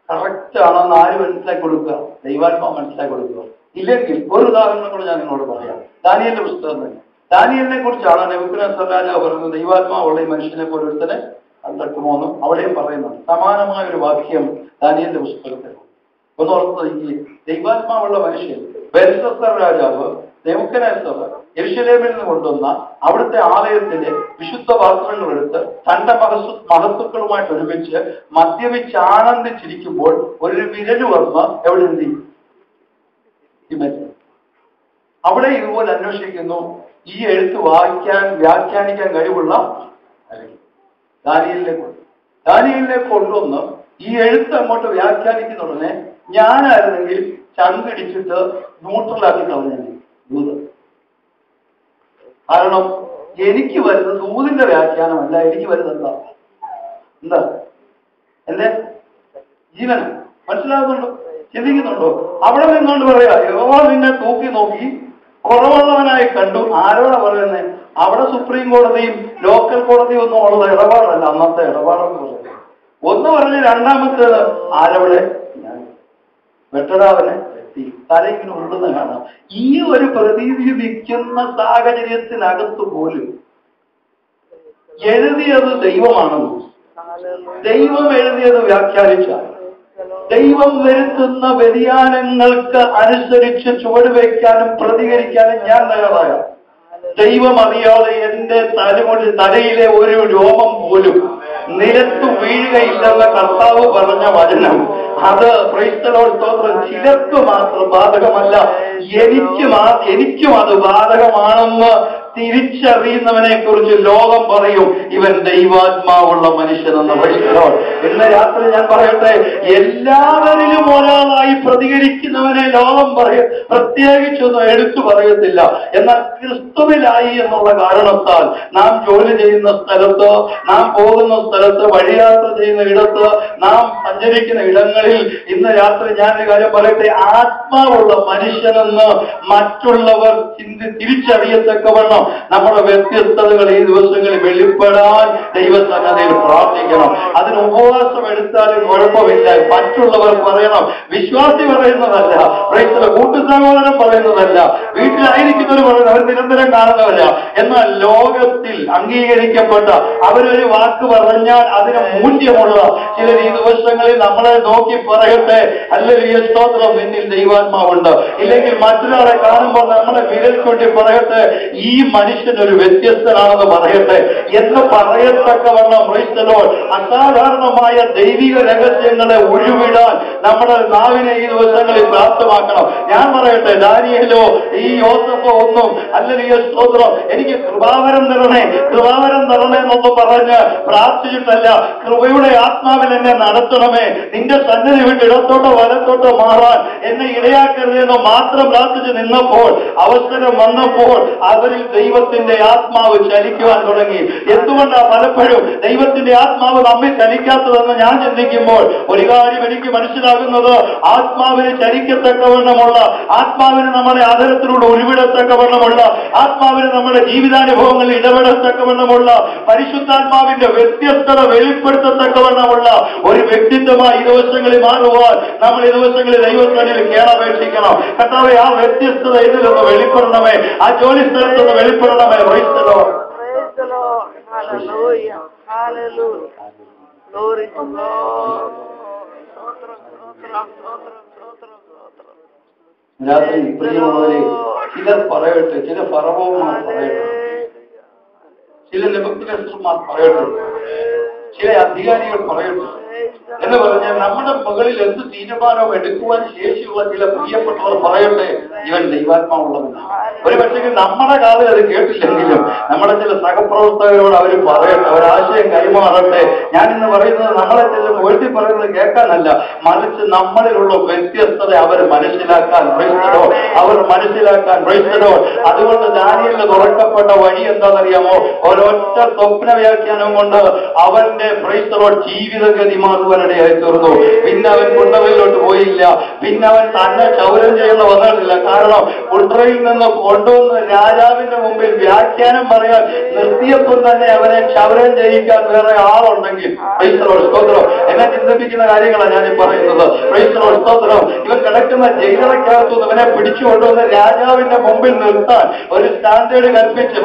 കറക്റ്റ് ആണെന്ന് ആര് മനസ്സിലാക്കി കൊടുക്കുക? ദൈവാത്മാവ് മനസ്സിലാക്കി കൊടുക്കുക. ഇല്ലെങ്കിൽ ഒരു ഉദാഹരണം കൂടെ ഞാൻ നിങ്ങളോട് പറയാം. ദാനിയേലിന്റെ പുസ്തകം തന്നെ. ദാനിയേലിനെ കുറിച്ചാണ് നെബൂഖദ്നേസർ രാജാവ് പറയുന്നത്, ദൈവാത്മാവുള്ള ഈ മനുഷ്യനെ പോലെ ഒരുത്തനെ കണ്ടെത്തുമോന്നും അവിടെയും പറയുന്നുണ്ട്. സമാനമായ ഒരു വാക്യം ദാനിയേലിന്റെ പുസ്തകത്തിൽ. ഒന്നോർത്ത് ഈ ദൈവാത്മാവുള്ള മനുഷ്യൻ, ബെൽഷസ്സർ രാജാവ് നെബൂഖദ്നേസർ യെരൂശലേമിൽ നിന്ന് കൊണ്ടുവന്ന അവിടുത്തെ ആലയത്തിലെ വിശുദ്ധ പാത്രങ്ങൾ എടുത്ത് തന്റെ മഹത്തുക്കളുമായിട്ട് ഒരുമിച്ച് മദ്യപിച്ച് ആനന്ദിച്ചിരിക്കുമ്പോൾ ഒരു വിരല് വന്ന് എവിടെ എന്ത് ചെയ്യും? അവിടെ ഇതുപോലെ അന്വേഷിക്കുന്നു. ഈ എഴുത്ത് വ്യാഖ്യാനിക്കാൻ കഴിവുള്ള ദാനിയേലിനെ കൊണ്ടുവന്ന് ഈ എഴുത്ത് അങ്ങോട്ട് വ്യാഖ്യാനിക്കുന്ന ഉടനെ ഞാനായിരുന്നെങ്കിൽ ചങ്കിടിച്ചിട്ട് ന്യൂട്രലാക്കി കളഞ്ഞു ദൂത്. കാരണം എനിക്ക് വരുന്നത് ദൂതിന്റെ വ്യാഖ്യാനമല്ല, എനിക്ക് വരുന്നത് എന്താ എന്റെ ജീവനം. മനസ്സിലാകുന്നുണ്ടോ? ചിന്തിക്കുന്നുണ്ടോ? അവിടെ നിന്നുകൊണ്ട് പറയാ, യഹോവ നിന്നെ തൂക്കി നോക്കി കുറവുള്ളവനായി കണ്ടു. ആരോടാ പറയുന്നത്? അവിടെ സുപ്രീം കോടതിയും ലോക്കൽ കോടതിയും ഒന്നും ഉള്ളത് ഇടപാടല്ല. അന്നത്തെ ഇടപാടെന്ന് പറയുന്നത് ഒന്ന് പറഞ്ഞ് രണ്ടാമത്തേത് ആരവിടെ വെട്ടടാവനെ തലയിങ്ങനെ ഉള്ളുന്ന കാണാം. ഈ ഒരു പ്രതീതി നിൽക്കുന്ന സാഹചര്യത്തിനകത്ത് പോലും എഴുതിയത് ദൈവമാണെന്ന്, ദൈവം എഴുതിയത് വ്യാഖ്യാനിച്ചാൽ ദൈവം വരുത്തുന്ന വ്യതിയാനങ്ങൾക്ക് അനുസരിച്ച് ചുവടുവയ്ക്കാനും പ്രതികരിക്കാനും ഞാൻ തയ്യാറായ ദൈവം അറിയാതെ എന്റെ തലയിലെ ഒരു രോമം പോലും നിലത്ത് വീഴുകയില്ലെന്ന കർത്താവ് പറഞ്ഞ വചനം, അത് ക്രൈസ്തലോട് സ്തോത്രം ചിലർക്ക് മാത്രം ബാധകമല്ല, എനിക്കും അത് ബാധകമാണെന്ന് തിരിച്ചറിയുന്നവനെ കുറിച്ച് ലോകം പറയും ഇവൻ ദൈവാത്മാവുള്ള മനുഷ്യനെന്ന്. ഇന്ന് രാത്രി ഞാൻ പറയട്ടെ, എല്ലാവരിലും ഒരാളായി പ്രതികരിക്കുന്നവനെ ലോകം പ്രത്യേകിച്ചൊന്നും എടുത്തു പറയത്തില്ല. എന്നാൽ ക്രിസ്തുവിലായി എന്നുള്ള കാരണത്താൽ നാം ജോലി ചെയ്യുന്ന സ്ഥലത്ത്, നാം പോകുന്ന സ്ഥലത്ത്, വഴിയാത്ര ചെയ്യുന്ന ഇടത്ത്, നാം സഞ്ചരിക്കുന്ന ഇടങ്ങളിൽ ഇന്ന് രാത്രി ഞാനൊരു കാര്യം പറയട്ടെ, ആത്മാവുള്ള മനുഷ്യനെന്ന് മറ്റുള്ളവർ തിരിച്ചറിയത്തക്കവണ്ണം നമ്മുടെ വ്യത്യസ്തതകൾ ഈ ദിവസങ്ങളിൽ വെളിപ്പെടാൻ ദൈവസന്നദ്ധയിൽ പ്രാർത്ഥിക്കണം. അതിന് ഉപവാസം എടുത്താലും കുഴപ്പമില്ല. മറ്റുള്ളവർ പറയണം. വിശ്വാസി പറയുന്നതല്ല, കൂട്ടു സഹോദരൻ പറയുന്നതല്ല, വീട്ടിലായിരിക്കുന്നവർ പറയുന്നത്, അവർ നിരന്തരം കാണുന്നവല്ല. എന്നാൽ ലോകത്തിൽ അംഗീകരിക്കപ്പെട്ട അവരൊരു വാക്ക് പറഞ്ഞാൽ അതിന് മൂല്യമുള്ള ചിലർ ഈ ദിവസങ്ങളിൽ നമ്മളെ നോക്കി പറയട്ടെ, ഹല്ലേലൂയ സ്തോത്രം, നിന്നിൽ ദൈവാത്മാവുണ്ട്. ഇല്ലെങ്കിൽ മറ്റൊരാളെ കാണുമ്പോൾ നമ്മളെ വിരൽ കൊണ്ടി പറയട്ടെ, ഈ മനുഷ്യനൊരു വ്യത്യസ്തനാണെന്ന് പറയട്ടെ എന്ന് പറയത്തക്കവണ്ണം അസാധാരണമായ ദൈവിക രഹസ്യങ്ങളെ ഉരുവിടാൻ നമ്മുടെ നാവിനെ ഈ ദിവസങ്ങളിൽ പ്രാപ്തമാക്കണം. ഞാൻ പറയട്ടെ, ദാനിയേലോ ഈ യോസഫോ ഒന്നും ഹല്ലേലൂയ സ്തോത്രം എനിക്ക് കൃപാവരം തരണേ എന്നൊന്നും പറഞ്ഞ് പ്രാർത്ഥിച്ചിട്ടല്ല, കൃപയുടെ ആത്മാവിൽ എന്നെ നടത്തണമേ, നിന്റെ സന്നിധി വിട്ട് ഇടത്തോട്ടോ വലത്തോട്ടോ മാറാൻ എന്നെ ഇടയാക്കരുതെന്ന് മാത്രം പ്രാർത്ഥിച്ച് നിന്നപ്പോൾ, അവസരം വന്നപ്പോൾ അവരിൽ ദൈവത്തിന്റെ ആത്മാവ് ചലിക്കുവാൻ തുടങ്ങി. എന്തുകൊണ്ടാണ് പലപ്പോഴും ദൈവത്തിന്റെ ആത്മാവ് നമ്മെ ചലിക്കാത്തതെന്ന് ഞാൻ ചിന്തിക്കുമ്പോൾ ഒരു കാര്യം എനിക്ക് മനസ്സിലാകുന്നത്, ആത്മാവിന് ചലിക്കത്തക്കവണ്ണമുള്ള, ആത്മാവിന് നമ്മുടെ ആദരത്തിലൂടെ ഉരുവിടത്തക്കവണ്ണമുള്ള, ആത്മാവിന് നമ്മുടെ ജീവിതാനുഭവങ്ങളിൽ ഇടപെടത്തക്കവണ്ണമുള്ള, പരിശുദ്ധാത്മാവിന്റെ വ്യത്യസ്തത വെളിപ്പെടുത്തത്തക്കവണ്ണമുള്ള ഒരു വ്യക്തിത്വമായി ഈ ദിവസങ്ങളിൽ മാറുവാൻ നമ്മൾ ഈ ദിവസങ്ങളിൽ ദൈവത്തിൽ കേളപേക്ഷിക്കണം. കർത്താവേ, ആ വ്യത്യസ്തത ഇതിലൊന്ന് വെളിപ്പെടണമേ, ആ ജോലി സ്ഥലത്തൊന്ന് വെളിപ്പെടണമേ. രാത്രി പ്രിയമുള്ളവരെ, ചിലർ പറയട്ടെ, ചില ഫറവോന്മാർ പറയട്ടെ, ചില നെബൂഖദ്നേസർമാർ പറയട്ടെ, ചില അധികാരികൾ പറയട്ടെ എന്ന് പറഞ്ഞാൽ നമ്മുടെ മകളിൽ എന്ത് തീരുമാനവും എടുക്കുവാൻ ശേഷിയുള്ള ചില പ്രിയപ്പെട്ടവർ പറയട്ടെ, ഇവൻ ദൈവാത്മാവുള്ളവനാണ്. ഒരു പക്ഷേ നമ്മുടെ കാലം അത് കേട്ടില്ലെങ്കിലും നമ്മുടെ ചില സഹപ്രവർത്തകരോട് അവർ പറയട്ടെ, ഒരാശയം കൈമാറട്ടെ. ഞാൻ ഇന്ന് പറയുന്നത് നമ്മളെ ചില ഒഴുതി പറയുന്നത് കേൾക്കാനല്ല, മറിച്ച് നമ്മളിലുള്ള വ്യത്യസ്തത അവർ മനസ്സിലാക്കാൻ അതുകൊണ്ട് ദാനിയേലിന് തുറക്കപ്പെട്ട വഴി എന്താണെന്നറിയാമോ? ഒരൊറ്റ സ്വപ്ന വ്യാഖ്യാനം കൊണ്ട് അവന്റെ ജീവിതഗതി മാറുവാനിടയായി തീർന്നു. പിന്നെ അവൻ കുണ്ടറയിലോട്ട് പോയില്ല, പിന്നെ അവൻ തന്നെ ചൗരം ചെയ്യുന്ന വന്നിട്ടില്ല. കാരണം കുണ്ടറയിൽ നിന്ന് കൊണ്ടുവന്ന് രാജാവിന്റെ മുമ്പിൽ വ്യാഖ്യാനം പറയാൻ നിർത്തിയപ്പോൾ തന്നെ അവനെ ചൗരം ചെയ്യിക്കാൻ വേറെ ആളുണ്ടെങ്കിൽ സ്തോത്രം. എന്നെ ചിന്തിപ്പിക്കുന്ന കാര്യങ്ങളാണ് ഞാൻ പറയുന്നത്. സ്തോത്രം. ഇവൻ കിടക്കുന്ന ജയിലറയ്ക്കകത്തുനിന്ന് ഇവനെ പിടിച്ചു കൊണ്ടുവന്ന് രാജാവിന്റെ മുമ്പിൽ നിർത്താൻ ഒരു സ്റ്റാൻഡേർഡ് കൽപ്പിച്ച്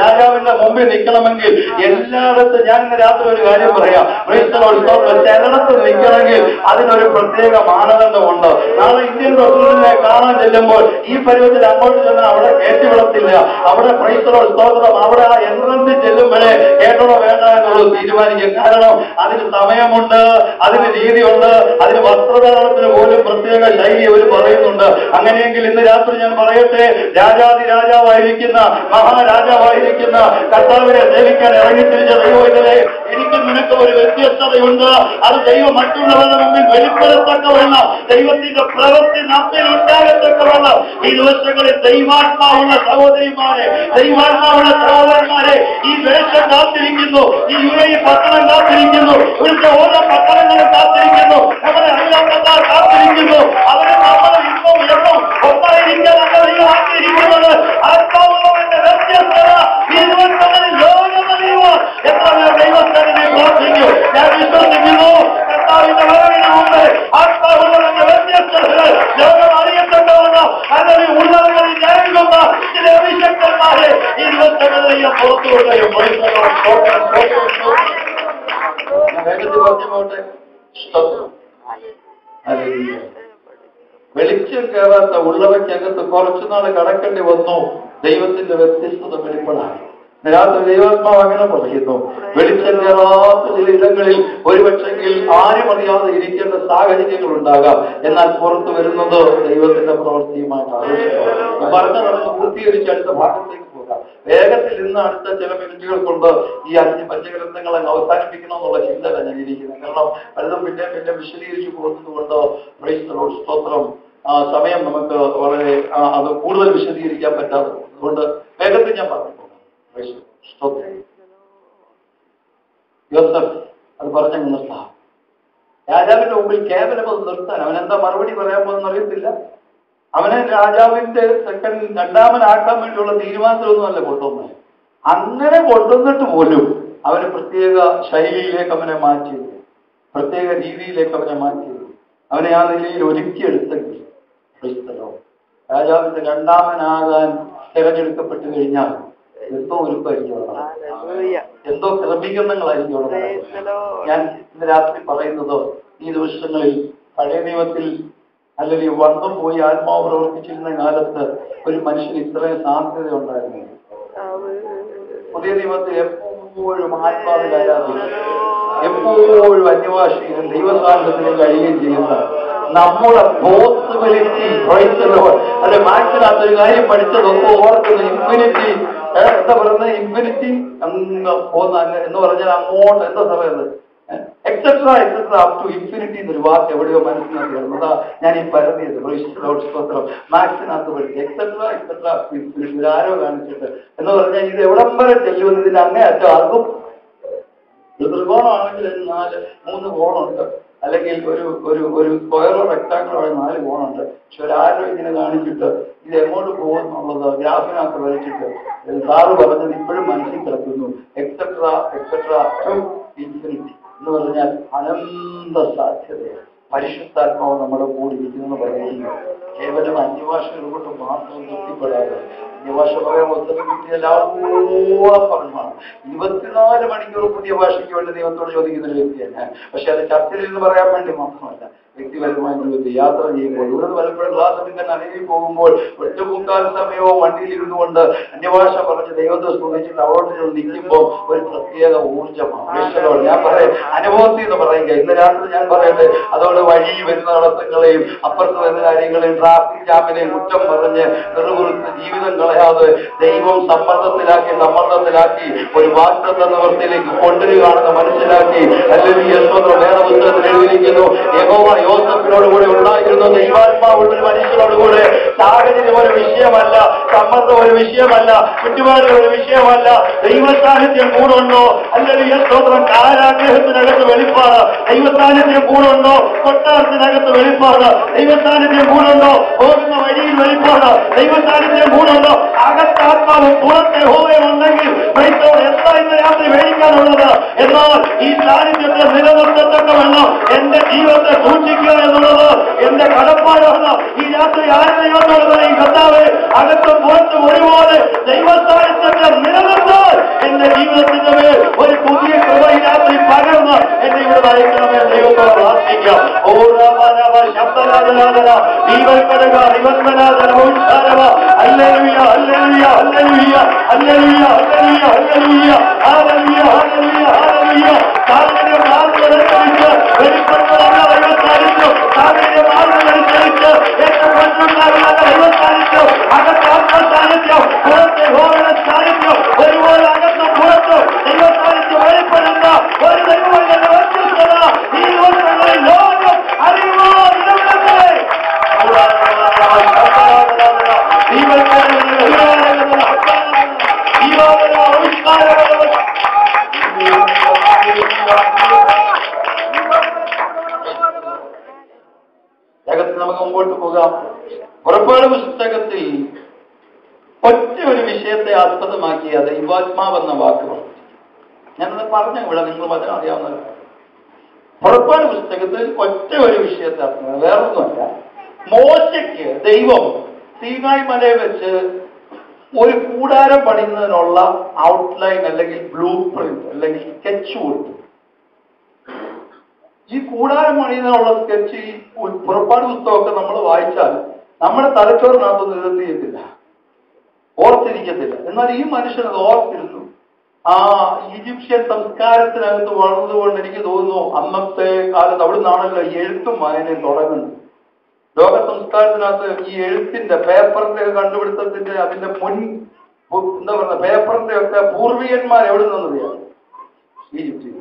രാജാവിന്റെ മുമ്പിൽ നിൽക്കണമെങ്കിൽ എല്ലായിടത്തും ഞാൻ ഇന്ന് രാത്രി ഒരു കാര്യം പറയാം. ചിലരുടെ സ്ഥാനത്ത് നിൽക്കണമെങ്കിൽ അതിനൊരു പ്രത്യേക മാനദണ്ഡമുണ്ട്. നാളെ ഇന്ത്യൻ പ്രസിഡന്റിനെ കാണാൻ ചെല്ലുമ്പോൾ ഈ പരുവത്തിൽ അങ്ങോട്ട് ചെന്നാൽ അവിടെ കയറ്റിവിടത്തില്ല. അവിടെ പ്രൈസറോ സ്തോത്രം അവിടെ ആ എൻട്രൻസ് ചെല്ലുമ്പോഴേ കേട്ടണോ വേണ്ട എന്നുള്ളത് തീരുമാനിക്കും. കാരണം അതിന് സമയമുണ്ട്, അതിന് രീതിയുണ്ട്, അതിന് വസ്ത്രധാരണത്തിന് പോലും പ്രത്യേക ശൈലി അവർ പറയുന്നുണ്ട്. അങ്ങനെയെങ്കിൽ ഇന്ന് രാത്രി ഞാൻ പറയട്ടെ, രാജാവായിരിക്കുന്ന മഹാരാജാവായിരിക്കുന്ന കർത്താവിനെ സേവിക്കാൻ ഇറങ്ങിത്തിരിച്ച ദൈവത്തിലെ എനിക്ക് നിനക്ക് ഒരു വ്യത്യസ്തതയുണ്ട്. അത് ദൈവം മറ്റുള്ളവരുടെ മുമ്പിൽ വെളിപ്പെടുത്തക്കവണ്ണം ദൈവത്തിന്റെ പ്രവൃത്തി നമ്മിൽ ഉണ്ടാകത്തക്കവണ്ണം ഈ ദിവസങ്ങളിൽ ദൈവാത്മാവുള്ള സഹോദരിമാരെ, ദൈവാത്മാവുള്ള സഹോദരന്മാരെ ഈ വേഷം കാത്തിരിക്കുന്നു. ഈ UAE പട്ടണം കാത്തിരിക്കുന്നു. ഇവിടുത്തെ ഓരോ പട്ടണങ്ങളും കാത്തിരിക്കുന്നു. നമ്മുടെ അയൽവക്കക്കാർ കാത്തിരിക്കുന്നു. അവരെ നമ്മൾ ഇന്നും എന്നും ഒന്നായിരിക്കാൻ ആക്കിയിരിക്കുന്നത് ആത്മാവുള്ളവന്റെ വ്യത്യസ്തത ഈ ദിവസങ്ങളിൽ ലോകമറിയുമോ എത്ര ദൈവസ്ഥനെ പ്രവർത്തിക്കും. ഞാൻ വിശ്വസിക്കുന്നു കർത്താവിന്റെ വരവിന് മുമ്പ് ആത്മാവുള്ളവന്റെ വ്യത്യസ്തതകൾ ലോകം അറിയപ്പെട്ടവണ്ണം അതിന് ഉള്ളവകളിൽ ജയിക്കുന്ന ചില അഭിഷക്തന്മാരെ ഈ ദിവസങ്ങളിൽ പുറത്തു കൊണ്ടുവരും. വേഗത്തിൽ പറഞ്ഞു പോട്ടെ. വെളിച്ചം കയറാത്ത ഉള്ളവയ്ക്കകത്ത് കുറച്ചുനാൾ കടക്കേണ്ടി വന്നു. ദൈവത്തിന്റെ വ്യത്യസ്തത വെളിപ്പെടാൻ രാത്രി ദൈവാത്മാവ് അങ്ങനെ പറയുന്നു. വെളിച്ചം കയറാത്ത ചില ഇടങ്ങളിൽ ഒരുപക്ഷെങ്കിൽ ആരും അറിയാതെ ഇരിക്കേണ്ട സാഹചര്യങ്ങൾ ഉണ്ടാകാം. എന്നാൽ പുറത്തു വരുന്നത് ദൈവത്തിന്റെ പ്രവൃത്തിയുമായിട്ടാണ്. പറഞ്ഞ പൂർത്തീകരിച്ച് അടുത്ത ഭാഗത്തേക്ക് പോകാം. വേഗത്തിൽ ഇന്ന് അടുത്ത ചില മിനിറ്റുകൾ കൊണ്ട് ഈ 5 പഞ്ചഗ്രന്ഥങ്ങളെ അവസാനിപ്പിക്കണം എന്നുള്ള ചിന്തയാണ് ഞാൻ ഇരിക്കുന്നത്. കാരണം പലതും പിന്നെ വിശദീകരിച്ച് പോകുന്നത് കൊണ്ട് സ്തോത്രം സമയം നമുക്ക് വളരെ അത് കൂടുതൽ വിശദീകരിക്കാൻ പറ്റാതെ. അതുകൊണ്ട് വേഗത്തിൽ ഞാൻ പറഞ്ഞു പോകാം. യോസഫ് അത് പറഞ്ഞ നിർത്താം. രാജാവിന്റെ മുമ്പിൽ കേവലം അത് നിർത്താൻ അവനെന്താ മറുപടി പറയാൻ പോകുന്ന അറിയത്തില്ല. അവനെ രാജാവിന്റെ രണ്ടാമനാക്കാൻ വേണ്ടിയുള്ള തീരുമാനത്തിലൊന്നുമല്ല കൊണ്ടുവന്നത്. അങ്ങനെ കൊണ്ടുവന്നിട്ട് പോലും അവന് പ്രത്യേക ശൈലിയിലേക്ക് അവനെ മാറ്റിയത്, പ്രത്യേക രീതിയിലേക്ക് അവനെ മാറ്റിയത്, അവനെ ആ നിലയിൽ ഒരുക്കിയെടുത്തെങ്കിൽ രാജാവിന്റെ രണ്ടാമനാകാൻ തിരഞ്ഞെടുക്കപ്പെട്ടു കഴിഞ്ഞാൽ എന്തോ ഒരുക്കമായിരിക്കും, എന്തോ ക്രമീകരണങ്ങളായിരിക്കും അവിടെ. ഞാൻ ഇന്ന് രാത്രി പറയുന്നത് ഈ ദിവസങ്ങളിൽ പഴയ നിയമത്തിൽ അല്ലെങ്കിൽ വന്നും പോയി ആത്മാവ് പ്രവർത്തിച്ചിരുന്ന കാലത്ത് ഒരു മനുഷ്യന് ഇത്രയും സാധ്യത ഉണ്ടായിരുന്നു. പുതിയ നിയമത്തിൽ എപ്പോഴും ആത്മാവിൽ ആരാധിക്കും, എപ്പോഴും അന്യഭാഷയിലും ദൈവസാന്നിധ്യത്തിലും കഴിയുകയും ചെയ്യുന്ന നമ്മുടെ പോസിബിലിറ്റി അല്ലെ മാക്സിനകത്തൊരു കാര്യം പഠിച്ചതൊക്കെ ഓർക്കുന്ന ഇൻഫിനിറ്റി എന്താ പറയുന്നത്, ഇൻഫിനിറ്റി അങ്ങ് പോകുന്ന എന്ന് പറഞ്ഞാൽ അങ്ങോട്ട് എന്താ പറയുന്നത് എക്സെട്ര അപ് ടു ഇൻഫിനിറ്റി എന്നൊരു വാക്ക് എവിടെയോ മനസ്സിനകത്ത് വരുന്നതാ ഞാൻ ഈ പരതിയത് മാക്സിനകത്ത് പഠിച്ചു. എക്സെട്ര അപ് ടു ഇൻഫിനിറ്റി ഇതാരോ കാണിച്ചിട്ട് എന്ന് പറഞ്ഞാൽ ഇത് എവിടം വരെ ചെല്ലുമെന്ന് ഇതിന്റെ അങ്ങേയറ്റം ആർക്കും. ഒരു ത്രികോണമാണെങ്കിൽ 3 കോണുണ്ട്, അല്ലെങ്കിൽ ഒരു സ്ക്വയറോ റെക്ടാങ്കിളോ 4 കോണുണ്ട്. പക്ഷെ ഒരാരോ ഇങ്ങനെ കാണിച്ചിട്ട് ഇത് എങ്ങോട്ട് പോകുന്നുള്ളത് ഗ്രാഫിനകത്ത് വരച്ചിട്ട് സാറ് പറഞ്ഞത് ഇപ്പോഴും മനസ്സിൽ കിടക്കുന്നു. എക്സെട്ര ടു ഇൻഫിനിറ്റി എന്ന് പറഞ്ഞാൽ അനന്ത സാധ്യതയാണ്. പരിശുദ്ധാത്മാവ് നമ്മുടെ കൂടി ഇരിക്കുന്നു പറയുന്നു. കേവലം അന്യഭാഷകൾ കൊണ്ട് മാത്രം തൃപ്തിപ്പെടാതെ അന്യഭാഷ പറയാൻ പുസ്തകം കിട്ടിയെല്ലാം പറഞ്ഞാണ്. 24 മണിക്കൂർ പുതിയ ഭാഷയ്ക്ക് വേണ്ടി ദൈവത്തോട് ചോദിക്കുന്ന ഒരു വ്യക്തിയാണ്. പക്ഷെ അത് ചർച്ചയിൽ നിന്ന് പറയാൻ വേണ്ടി മാത്രമല്ല, വ്യക്തിപരമായ ജീവിതത്തിൽ യാത്ര ചെയ്യുമ്പോൾ ഇവിടെ പലപ്പോഴും ക്ലാസ് എടുക്കാൻ അനങ്ങി പോകുമ്പോൾ 8-3/4 സമയവും വണ്ടിയിൽ ഇരുന്നുകൊണ്ട് അന്യഭാഷ പറഞ്ഞ് ദൈവത്തെ സ്തുതിച്ചിട്ട് അവിടെ നിൽക്കുമ്പോൾ ഒരു പ്രത്യേക ഊർജ്ജമാണ്. ഞാൻ പറയാം അനുഭവത്തിൽ എന്ന് പറയുക. ഇന്ന് രാത്രി ഞാൻ പറയട്ടെ, അതോടെ വഴി വരുന്ന നടത്തങ്ങളെയും അപ്പുറത്ത് വരുന്ന കാര്യങ്ങളെയും ട്രാഫിക് ജാമിനെയും കുറ്റം പറഞ്ഞ് വെറുകുറുത്ത് ജീവിതം കളയാതെ ദൈവം സമ്മർദ്ദത്തിലാക്കി ഒരു വാഗ്ദത്ത നിവൃത്തിയിലേക്ക് കൊണ്ടുവരികയാണെന്ന് മനസ്സിലാക്കി അല്ലെങ്കിൽ വേദപുസ്തകത്തിൽ എഴുതിയിരിക്കുന്നു, യഹോവ യോസഫിനോട് കൂടെ ഉണ്ടായിരുന്നു. ദൈവാത്മാവുള്ള ഒരു മനുഷ്യനോടുകൂടെ സാഹചര്യം ഒരു വിഷയമല്ല, സമ്മർദ്ദം ഒരു വിഷയമല്ല, ചുറ്റുപാടുകൾ ഒരു വിഷയമല്ല. ദൈവസാന്നിധ്യം കൂടുണ്ടോ അല്ലെങ്കിൽ സ്തോത്രം കാരാഗ്രഹത്തിനകത്ത് വെളിപ്പാട്, ദൈവസാന്നിധ്യം കൂടുണ്ടോ കൊട്ടാരത്തിനകത്ത് വെളിപ്പാട്, ദൈവസാന്നിധ്യം കൂടുണ്ടോ പോകുന്ന വഴിയിൽ വെളിപ്പാട്, ദൈവസാന്നിധ്യം കൂടുണ്ടോ അകത്താത്മാവും പുറത്തെ ഹോവയുണ്ടെങ്കിൽ ക്രൈസ്തവർ എന്താ ഇന്ന് രാത്രി മേടിക്കാനുള്ളത്? എന്നാൽ ഈ സാന്നിധ്യത്തെ നിലനിർത്തത്തക്കവണ്ണം എന്റെ ജീവിതത്തെ സൂക്ഷിക്കുക എന്നുള്ളത് എന്റെ കടപ്പാടാണ്. ഈ രാത്രി ആരാധനയോടുള്ളത് ഈ കർത്താവേ അകത്തും പുറത്തും ഒരുപോലെ ദൈവസാന്നിധ്യത്തെ നിലനിർത്താൻ എന്റെ ജീവിതത്തിന്റെ മേൽ ഒരു പുതിയ കൃപ ഈ രാത്രി പകർന്ന് എന്നെ ഇവിടെ നയിക്കണമേ ദൈവത്തോട് ഒരുപോലെ അകത്തും പുറത്തും ദൈവസാന്നിധ്യം വെളിപ്പെടുന്ന ഒരു ദൈവത്തിന്റെ വ്യത്യസ്തത ഈ ദിവസങ്ങളിൽ ലോകം അറിയുമോ? ജഗത്തിൽ നമുക്ക് മുമ്പോട്ട് പോകാം. പുറപ്പാട് പുസ്തകത്തിൽ ഒറ്റ ഒരു വിഷയത്തെ ആസ്പദമാക്കിയ ദൈവാത്മാവ് എന്ന വാക്കുകൾ ഞാനത് പറഞ്ഞ ഇവിടെ നിങ്ങൾ വചനം അറിയാവുന്നവരാണ്. പുറപ്പാട് പുസ്തകത്തിൽ ഒറ്റ ഒരു വിഷയത്തെ ആസ്പദം, വേറൊന്നുമല്ല. മോശയ്ക്ക് ദൈവം സീനായ് മലയിൽ വെച്ച് ഒരു കൂടാരം പണിയുന്നതിനുള്ള ഔട്ട്ലൈൻ അല്ലെങ്കിൽ ബ്ലൂ പ്രിന്റ് അല്ലെങ്കിൽ സ്കെച്ച് കൊടുത്തു. ഈ കൂടാരം പണിയുന്നതിനുള്ള സ്കെച്ച് ഈ പുറപ്പാട് പുസ്തകമൊക്കെ നമ്മൾ വായിച്ചാൽ നമ്മുടെ തലച്ചോറിനകത്തൊന്നും ഇതെന്ത് ചെയ്യത്തില്ല, ഓർത്തിരിക്കത്തില്ല. എന്നാൽ ഈ മനുഷ്യനത് ഓർത്തിരുന്നു. ആ ഈജിപ്ഷ്യൻ സംസ്കാരത്തിനകത്ത് വളർന്നുകൊണ്ട് എനിക്ക് തോന്നുന്നു അന്നത്തെ കാലത്ത് അവിടെ നിന്നാണല്ലോ ഈ എഴുത്തും വായനയും തുടങ്ങുന്നത്. ലോക സംസ്കാരത്തിനകത്ത് ഈ എഴുത്തിന്റെ പേപ്പറിന്റെ കണ്ടുപിടുത്തത്തിന്റെ അതിന്റെ എന്താ പറയുക പേപ്പറിന്റെ ഒക്കെ പൂർവികന്മാർ എവിടെ നിന്നറിയാം? ഈജിപ്തിൽ.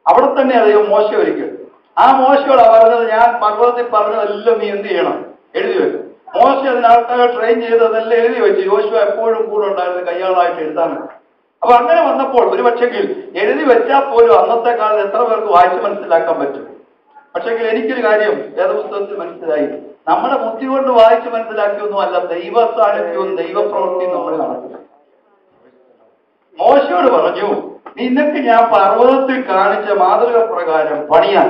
അവിടെ തന്നെ അദ്ദേഹം മോശ ഒരിക്കൽ ആ മോശയോട് പറഞ്ഞത്, ഞാൻ പർവ്വതത്തിൽ പറഞ്ഞതെല്ലാം നീ എന്ത് ചെയ്യണം, എഴുതി വെക്കും. മോശ അതിനാൾക്കാരെ ട്രെയിൻ ചെയ്ത് അതെല്ലാം എഴുതി വെച്ചു. യോശുവ എപ്പോഴും കൂടെ ഉണ്ടായിരുന്നു കയ്യാളായിട്ട് എഴുതാനാണ്. അപ്പൊ അങ്ങനെ വന്നപ്പോൾ ഒരു പക്ഷെങ്കിൽ എഴുതി വെച്ചാൽ പോലും അന്നത്തെ കാലത്ത് എത്ര പേർക്ക് വായിച്ച് മനസ്സിലാക്കാൻ പറ്റും? പക്ഷെങ്കിൽ എനിക്കൊരു കാര്യം വേദപുസ്തകത്തിൽ മനസ്സിലായി, നമ്മുടെ ബുദ്ധി കൊണ്ട് വായിച്ച് മനസ്സിലാക്കിയൊന്നുമല്ല, ദൈവ സാന്നിധ്യവും ദൈവപ്രവൃത്തിയും നമ്മൾ നടക്കുക. മോശയോട് പറഞ്ഞു, നിനക്ക് ഞാൻ പർവ്വതത്തിൽ കാണിച്ച മാതൃക പ്രകാരം പണിയാൻ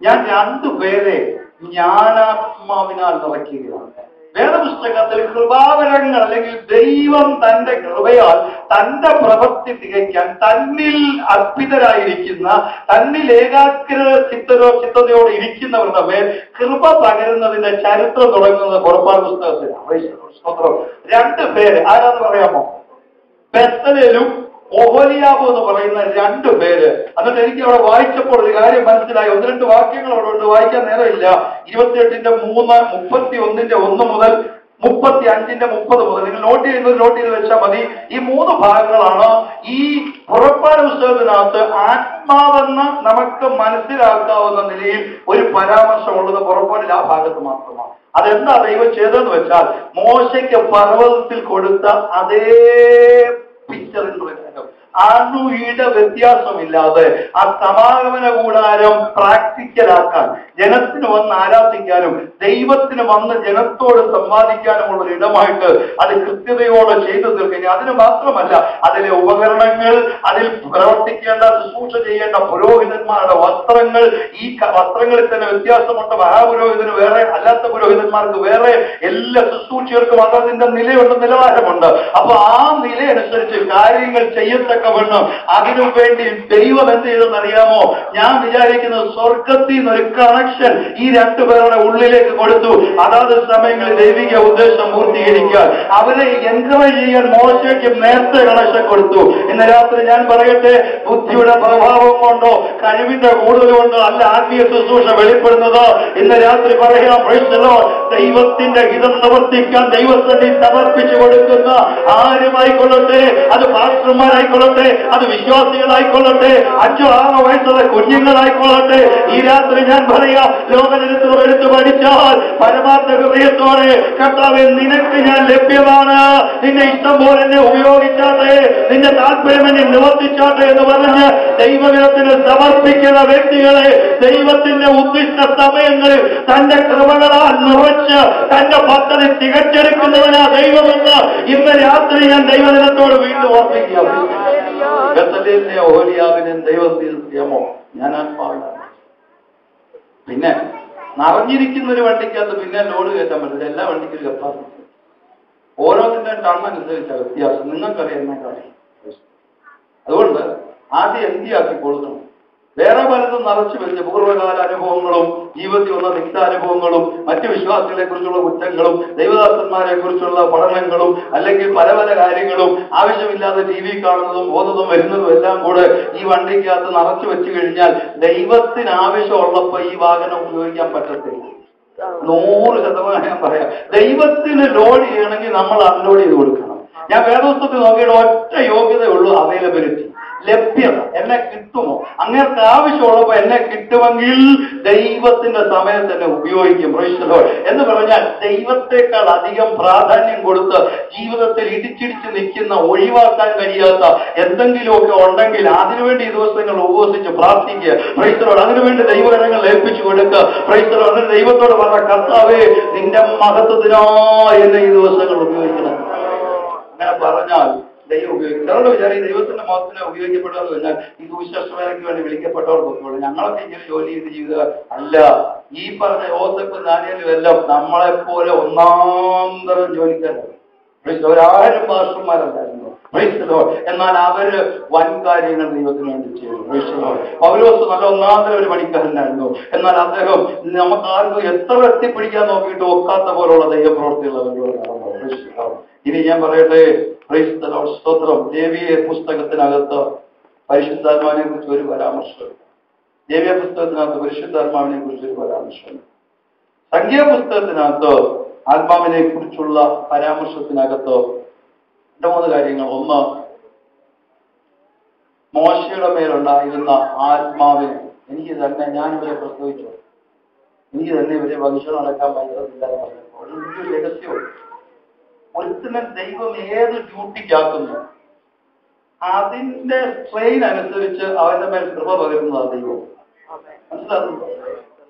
ഞാൻ 2 പേരെ ജ്ഞാനാത്മാവിനാൽ നിറയ്ക്കുകയാണ്. വേദപുസ്തകത്തിൽ കൃപാവരങ്ങൾ അല്ലെങ്കിൽ ദൈവം തന്റെ കൃപയാൽ തന്റെ പ്രവൃത്തി തികയ്ക്കാൻ തന്നിൽ അർപ്പിതരായിരിക്കുന്ന, തന്നിൽ ഏകാഗ്ര ചിത്തതയോടെ ഇരിക്കുന്നവരുടെ മേൽ കൃപ പകരുന്നതിന്റെ ചരിത്രം തുടങ്ങുന്നത് പുറപ്പാട് പുസ്തകത്തിലാണ്. 2 പേര് ആരാന്ന് പറയാമോ? ബെസലേലും ഒഹോലിയാബും എന്ന് പറയുന്ന 2 പേര്. എന്നിട്ട് എനിക്ക് അവിടെ വായിച്ചപ്പോൾ ഒരു കാര്യം മനസ്സിലായി. 1-2 വാക്യങ്ങൾ അവിടെ ഉണ്ട്, വായിക്കാൻ നേരമില്ല. 28:3, 31:1 മുതൽ 35:30 മുതൽ നിങ്ങൾ നോട്ട് ചെയ്ത് വെച്ചാൽ മതി. ഈ 3 ഭാഗങ്ങളാണ് ഈ പുറപ്പാട് പുസ്തകത്തിനകത്ത് ആത്മാവെന്ന് നമുക്ക് മനസ്സിലാക്കാവുന്ന നിലയിൽ ഒരു പരാമർശമുള്ളത് പുറപ്പാടിൽ ആ ഭാഗത്ത് മാത്രമാണ്. അതെന്താ ദൈവം ചെയ്തതെന്ന് വെച്ചാൽ, മോശയ്ക്ക് പർവ്വതത്തിൽ കൊടുത്ത അതേ പിക്ചറിൽ പ്രകാരം അണുയിട വ്യത്യാസമില്ലാതെ ആ സമാഗമന കൂടാരം പ്രാക്ടിക്കലാക്കാൻ, ജനത്തിന് വന്ന് ആരാധിക്കാനും ദൈവത്തിന് വന്ന് ജനത്തോട് സംവാദിക്കാനുമുള്ള ഒരു ഇടമായിട്ട് അത് കൃത്യതയോടെ ചെയ്തു തീർക്കുക. അതിന് മാത്രമല്ല, അതിലെ ഉപകരണങ്ങൾ, അതിൽ പ്രവർത്തിക്കേണ്ട ശുശ്രൂഷ ചെയ്യേണ്ട പുരോഹിതന്മാരുടെ വസ്ത്രങ്ങൾ, ഈ വസ്ത്രങ്ങളിൽ തന്നെ വ്യത്യാസമുണ്ട്. മഹാപുരോഹിതന് വേറെ, അല്ലാത്ത പുരോഹിതന്മാർക്ക് വേറെ, എല്ലാ ശുശ്രൂഷകർക്കും അതതിന്റെ നിലയുണ്ട്, നിലവാരമുണ്ട്. അപ്പൊ ആ നിലയനുസരിച്ച് കാര്യങ്ങൾ ചെയ്യത്തക്കവണ്ണം അതിനു വേണ്ടി ദൈവം എന്ത് ചെയ്തെന്ന് അറിയാമോ? ഞാൻ വിചാരിക്കുന്നത് സ്വർഗത്തിൽ നിന്നൊരു കണക്ഷൻ ഈ 2 പേരുടെ ഉള്ളിലേക്ക് കൊടുത്തു. അതാത് സമയങ്ങളിൽ ദൈവിക ഉദ്ദേശം പൂർത്തീകരിക്കാൻ അവരെ എൻകറേജ് ചെയ്യാൻ മോശയ്ക്ക് നേരത്തെ കണക്ഷൻ കൊടുത്തു. ഇന്ന് രാത്രി ഞാൻ പറയട്ടെ, ബുദ്ധിയുടെ പ്രഭാവം കൊണ്ടോ കഴിവിന്റെ കൂടുതൽ കൊണ്ടോ അല്ല ആത്മീയ ശുശ്രൂഷ വെളിപ്പെടുന്നത്. ഇന്ന് രാത്രി പറയാം, ദൈവത്തിന്റെ ഹിതം നിവർത്തിക്കാൻ ദൈവസന്നിധി സമർപ്പിച്ചു കൊടുക്കുന്ന ആരുമായിക്കൊള്ളട്ടെ, അത് പാസ്റ്റർമാരായിക്കൊള്ളട്ടെ, അത് വിശ്വാസികളായിക്കൊള്ളട്ടെ, 5-6 വയസ്സുള്ള കുഞ്ഞുങ്ങളായിക്കൊള്ളട്ടെ, ഈ രാത്രി ഞാൻ പറയാം, ലോകചരിത്രം എടുത്തു പഠിച്ചാൽ പരമാർത്ഥ ഹൃദയത്തോടെ, കർത്താവേ നിനക്ക് ഞാൻ ലഭ്യമാണ്, നിന്റെ ഇഷ്ടം പോലെ എന്നെ ഉപയോഗിച്ചാട്ടെ, നിന്റെ താല്പര്യം എന്നെ നിവർത്തിച്ചാട്ടെ എന്ന് പറഞ്ഞ് ദൈവജനത്തിന് സമർപ്പിക്കുന്ന വ്യക്തികളെ ദൈവത്തിന്റെ ഉദ്ദിഷ്ട സമയങ്ങളിൽ തന്റെ കൃപകളാൽ നിറച്ച് തന്റെ പദ്ധതി തികച്ചെടുക്കുന്നവനാ ദൈവമെന്ന് ഇന്ന് രാത്രി ഞാൻ ദൈവജനത്തോട് വീണ്ടും ഓർപ്പിക്കുകയാണ്. ബെസലേലിനെ ഓഹോലിയാബിനെ ദൈവം തീർച്ചയാമോ? ഞാൻ ആത്മാവിലാണ്. പിന്നെ നിറഞ്ഞിരിക്കുന്ന ഒരു വണ്ടിക്കകത്ത് പിന്നെ ലോഡ് കയറ്റാൻ പറ്റില്ല. എല്ലാ വണ്ടിക്കും കപ്പാസിറ്റി, ഓരോന്നിന്റെ ടണ്ണനുസരിച്ച വ്യത്യാസം നിങ്ങൾക്കറിയാം, എന്നെക്കറിയാം. അതുകൊണ്ട് ആദ്യം എന്തിയാക്കി കൊടുക്കണം. വേറെ പലതും നിറച്ചു വെച്ച് പൂർവ്വകാല അനുഭവങ്ങളും ജീവിതത്തിൽ വന്ന തിക്താനുഭവങ്ങളും മറ്റു വിശ്വാസികളെ കുറിച്ചുള്ള കുറ്റങ്ങളും ദൈവദാസന്മാരെ കുറിച്ചുള്ള പഠനങ്ങളും അല്ലെങ്കിൽ പല പല കാര്യങ്ങളും ആവശ്യമില്ലാതെ ടി വി കാണുന്നതും പോകുന്നതും വരുന്നതും എല്ലാം കൂടെ ഈ വണ്ടിക്കകത്ത് നിറച്ചു വെച്ച് കഴിഞ്ഞാൽ ദൈവത്തിന് ആവശ്യമുള്ളപ്പോൾ ഈ വാഹനം ഉപയോഗിക്കാൻ പറ്റത്തില്ല. 100% ഞാൻ പറയാം. ദൈവത്തിന് ലോഡ് ചെയ്യണമെങ്കിൽ നമ്മൾ അൺലോഡ് ചെയ്ത് കൊടുക്കണം. ഞാൻ വേദപുസ്തകത്തിൽ നോക്കിയിട്ട് ഒറ്റ യോഗ്യതയുള്ളൂ, അവൈലബിലിറ്റി, ലഭ്യത. എന്നെ കിട്ടുമോ? അങ്ങേർക്ക് ആവശ്യമുള്ളപ്പോൾ എന്നെ കിട്ടുമെങ്കിൽ ദൈവത്തിന്റെ സമയം തന്നെ ഉപയോഗിക്കും. എന്ന് പറഞ്ഞാൽ ദൈവത്തെക്കാൾ അധികം പ്രാധാന്യം കൊടുത്ത് ജീവിതത്തിൽ ഇടിച്ചിടിച്ച് നിൽക്കുന്ന, ഒഴിവാക്കാൻ കഴിയാത്ത എന്തെങ്കിലുമൊക്കെ ഉണ്ടെങ്കിൽ അതിനുവേണ്ടി ഈ ദിവസങ്ങൾ ഉപവസിച്ച് പ്രാർത്ഥിക്കുക. അതിനുവേണ്ടി ദൈവകരങ്ങൾ ഏൽപ്പിച്ചു കൊടുക്കുക. എന്നിട്ട് ദൈവത്തോട് പറഞ്ഞ, കർത്താവേ നിന്റെ മഹത്വത്തിനായി എന്നെ ഈ ദിവസങ്ങൾ ഉപയോഗിക്കണം. അങ്ങനെ പറഞ്ഞാൽ ദൈവം ഉപയോഗിക്കും. ചിലരുടെ വിചാരം ദൈവത്തിന്റെ മഹത്വത്തിനെ ഉപയോഗിക്കപ്പെട്ടതെന്ന് പറഞ്ഞാൽ ഈ സുവിശേഷവേലയ്ക്ക് വേണ്ടി വിളിക്കപ്പെട്ടവർക്കൊക്കെ ഞങ്ങളൊക്കെ ഇങ്ങനെ ജോലി ചെയ്ത് ജീവിത അല്ല. ഈ പറഞ്ഞ യോസേഫും ദാനിയേലും എല്ലാം നമ്മളെപ്പോലെ ഒന്നാന്തരം ജോലിക്കാരാണ്. അവരാരും മാസ്റ്റർമാരല്ലായിരുന്നു. എന്നാൽ അവര് വൻ കാര്യങ്ങൾ ദൈവത്തിന് വേണ്ടി ചെയ്തു. പൗലോസ് നല്ല ഒന്നാന്തരം ഒരു പണിക്കാരനായിരുന്നു. എന്നാൽ അദ്ദേഹം നമുക്ക് ആർക്കും എത്ര എത്തിപ്പിടിക്കാൻ നോക്കിയിട്ട് ഒക്കാത്ത പോലുള്ള ദൈവപ്രവൃത്തികൾ അവരോട് നടന്നു. ഇനി ഞാൻ പറയട്ടെ, സ്തോത്രം. ലേവ്യ പുസ്തകത്തിനകത്ത് പരിശുദ്ധാത്മാവിനെ കുറിച്ച് ഒരു പരാമർശം. ലേവ്യ പുസ്തകത്തിനകത്ത് പരിശുദ്ധാത്മാവിനെ കുറിച്ച് ഒരു പരാമർശം. സംഖ്യാപുസ്തകത്തിനകത്ത് ആത്മാവിനെ കുറിച്ചുള്ള പരാമർശത്തിനകത്ത് 2-3 കാര്യങ്ങൾ. ഒന്ന്, മോശയുടെ മേലുണ്ടായിരുന്ന ആത്മാവിനെ എനിക്ക് തന്നെ, ഞാനിവരെ പ്രസവിച്ചു, എനിക്ക് തന്നെ ഇവരെ വംശം നടക്കാൻ പറ്റുന്നില്ല എന്ന് പറഞ്ഞപ്പോൾ ഒരു രഹസ്യമുണ്ട്. ഒരുത്തിനെ ദൈവം ഏത് ഡ്യൂട്ടിക്കാക്കുന്നു അതിന്റെ സ്ട്രെയിൻ അനുസരിച്ച് അവന്റെ മേൽ കൃപ പകരുന്നതാണ് ദൈവം. മനസ്സിലാകുന്നു?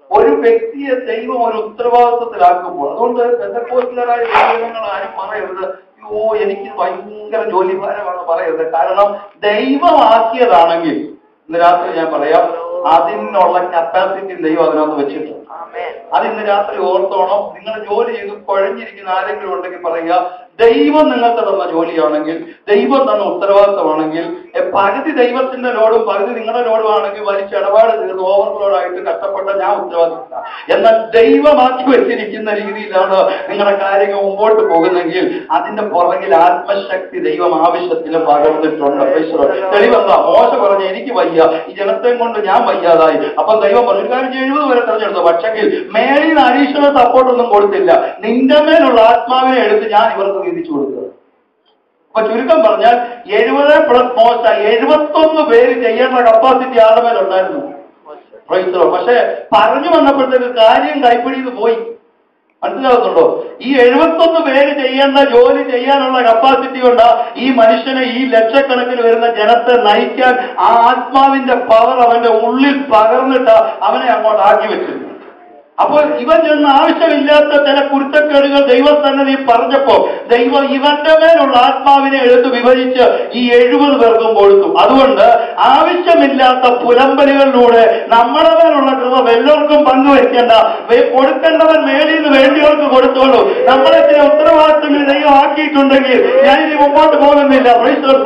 ഒരു വ്യക്തിയെ ദൈവം ഒരു ഉത്തരവാദിത്വത്തിലാക്കുമ്പോൾ, അതുകൊണ്ട് പെന്തക്കോസ്തലരായ ദൈവങ്ങൾ ആരും പറയരുത് അയ്യോ എനിക്ക് ഭയങ്കര ജോലിഭാരമാണ് പറയരുത്. കാരണം ദൈവമാക്കിയതാണെങ്കിൽ, ഇന്ന് രാത്രി ഞാൻ പറയാം, അതിനുള്ള കപ്പാസിറ്റി ദൈവം അതിനകത്ത് വെച്ചിട്ടുണ്ട്. അത് ഇന്ന് രാത്രി ഓർത്തോണം. നിങ്ങൾ ജോലി ചെയ്ത് കുഴഞ്ഞിരിക്കുന്ന ആരെങ്കിലും ഉണ്ടെങ്കിൽ പറയുക, ദൈവം നിങ്ങൾക്ക് തന്ന ജോലിയാണെങ്കിൽ, ദൈവം തന്ന ഉത്തരവാദിത്തമാണെങ്കിൽ, പകുതി ദൈവത്തിന്റെ ലോഡും പകുതി നിങ്ങളുടെ ലോഡും ആണെങ്കിൽ വലിച്ച് ഇടപാട് തീർന്ന് ഓവർലോഡായിട്ട് കഷ്ടപ്പെട്ട ഞാൻ ഉത്തരവാദിത്തമില്ല. എന്നാൽ ദൈവമാക്കി വെച്ചിരിക്കുന്ന രീതിയിലാണ് നിങ്ങളുടെ കാര്യങ്ങൾ മുമ്പോട്ട് പോകുന്നെങ്കിൽ അതിന്റെ പുറകിൽ ആത്മശക്തി ദൈവം ആവശ്യത്തിന് പകർന്നിട്ടുണ്ട്. തെളിവെന്താ? മോശ പറഞ്ഞ എനിക്ക് വയ്യ, ഈ ജനത്തെ കൊണ്ട് ഞാൻ വയ്യാതായി. അപ്പൊ ദൈവം പറഞ്ഞു, ഒരു കാര്യം 70 വരെ തെരഞ്ഞെടുത്തു, പക്ഷെങ്കിൽ മേലിൽ അഡീഷണൽ സപ്പോർട്ടൊന്നും കൊടുത്തില്ല. നിന്റെ മേലുള്ള ആത്മാവിനെ എടുത്ത് ഞാൻ ഇവർക്ക് വീതിച്ചു കൊടുക്കുക. അപ്പൊ ചുരുക്കം പറഞ്ഞാൽ 70 പ്ലസ് മോശ 71 പേര് ചെയ്യേണ്ട കപ്പാസിറ്റി ആരുടെ മേലുണ്ടായിരുന്നു. പക്ഷെ പറഞ്ഞു വന്നപ്പോഴത്തേക്ക് കാര്യം കൈപ്പിടിയിൽ പോയി. മനസ്സിലാകുന്നുണ്ടോ? ഈ 71 പേര് ചെയ്യേണ്ട ജോലി ചെയ്യാനുള്ള കപ്പാസിറ്റി കൊണ്ട് ഈ മനുഷ്യനെ, ഈ ലക്ഷക്കണക്കിന് വരുന്ന ജനത്തെ നയിക്കാൻ ആ ആത്മാവിന്റെ പവർ അവന്റെ ഉള്ളിൽ പകർന്നിട്ട് അവനെ അങ്ങോട്ട് ആക്കി വെച്ചിരുന്നു. അപ്പോൾ ഇവൻ ചെന്ന് ആവശ്യമില്ലാത്ത ചില കുരുത്തക്കേടുകൾ ദൈവസന്നിധി പറഞ്ഞപ്പോ ദൈവം ഇവന്റെ മേലുള്ള ആത്മാവിനെ എടുത്ത് വിഭജിച്ച് ഈ 70 പേർക്കും കൊടുത്തു. അതുകൊണ്ട് ആവശ്യമില്ലാത്ത പുലമ്പലുകളിലൂടെ നമ്മുടെ മേലുള്ള കൃപ എല്ലാവർക്കും പങ്കുവെക്കേണ്ട, കൊടുക്കേണ്ടവൻ മേലിൽ നിന്ന് വേണ്ടിയവർക്ക് കൊടുത്തോളൂ. നമ്മളെ ചില ഉത്തരവാദിത്തങ്ങൾ ദൈവം ആക്കിയിട്ടുണ്ടെങ്കിൽ ഞാനിനി മുമ്പോട്ട് പോകുന്നില്ല.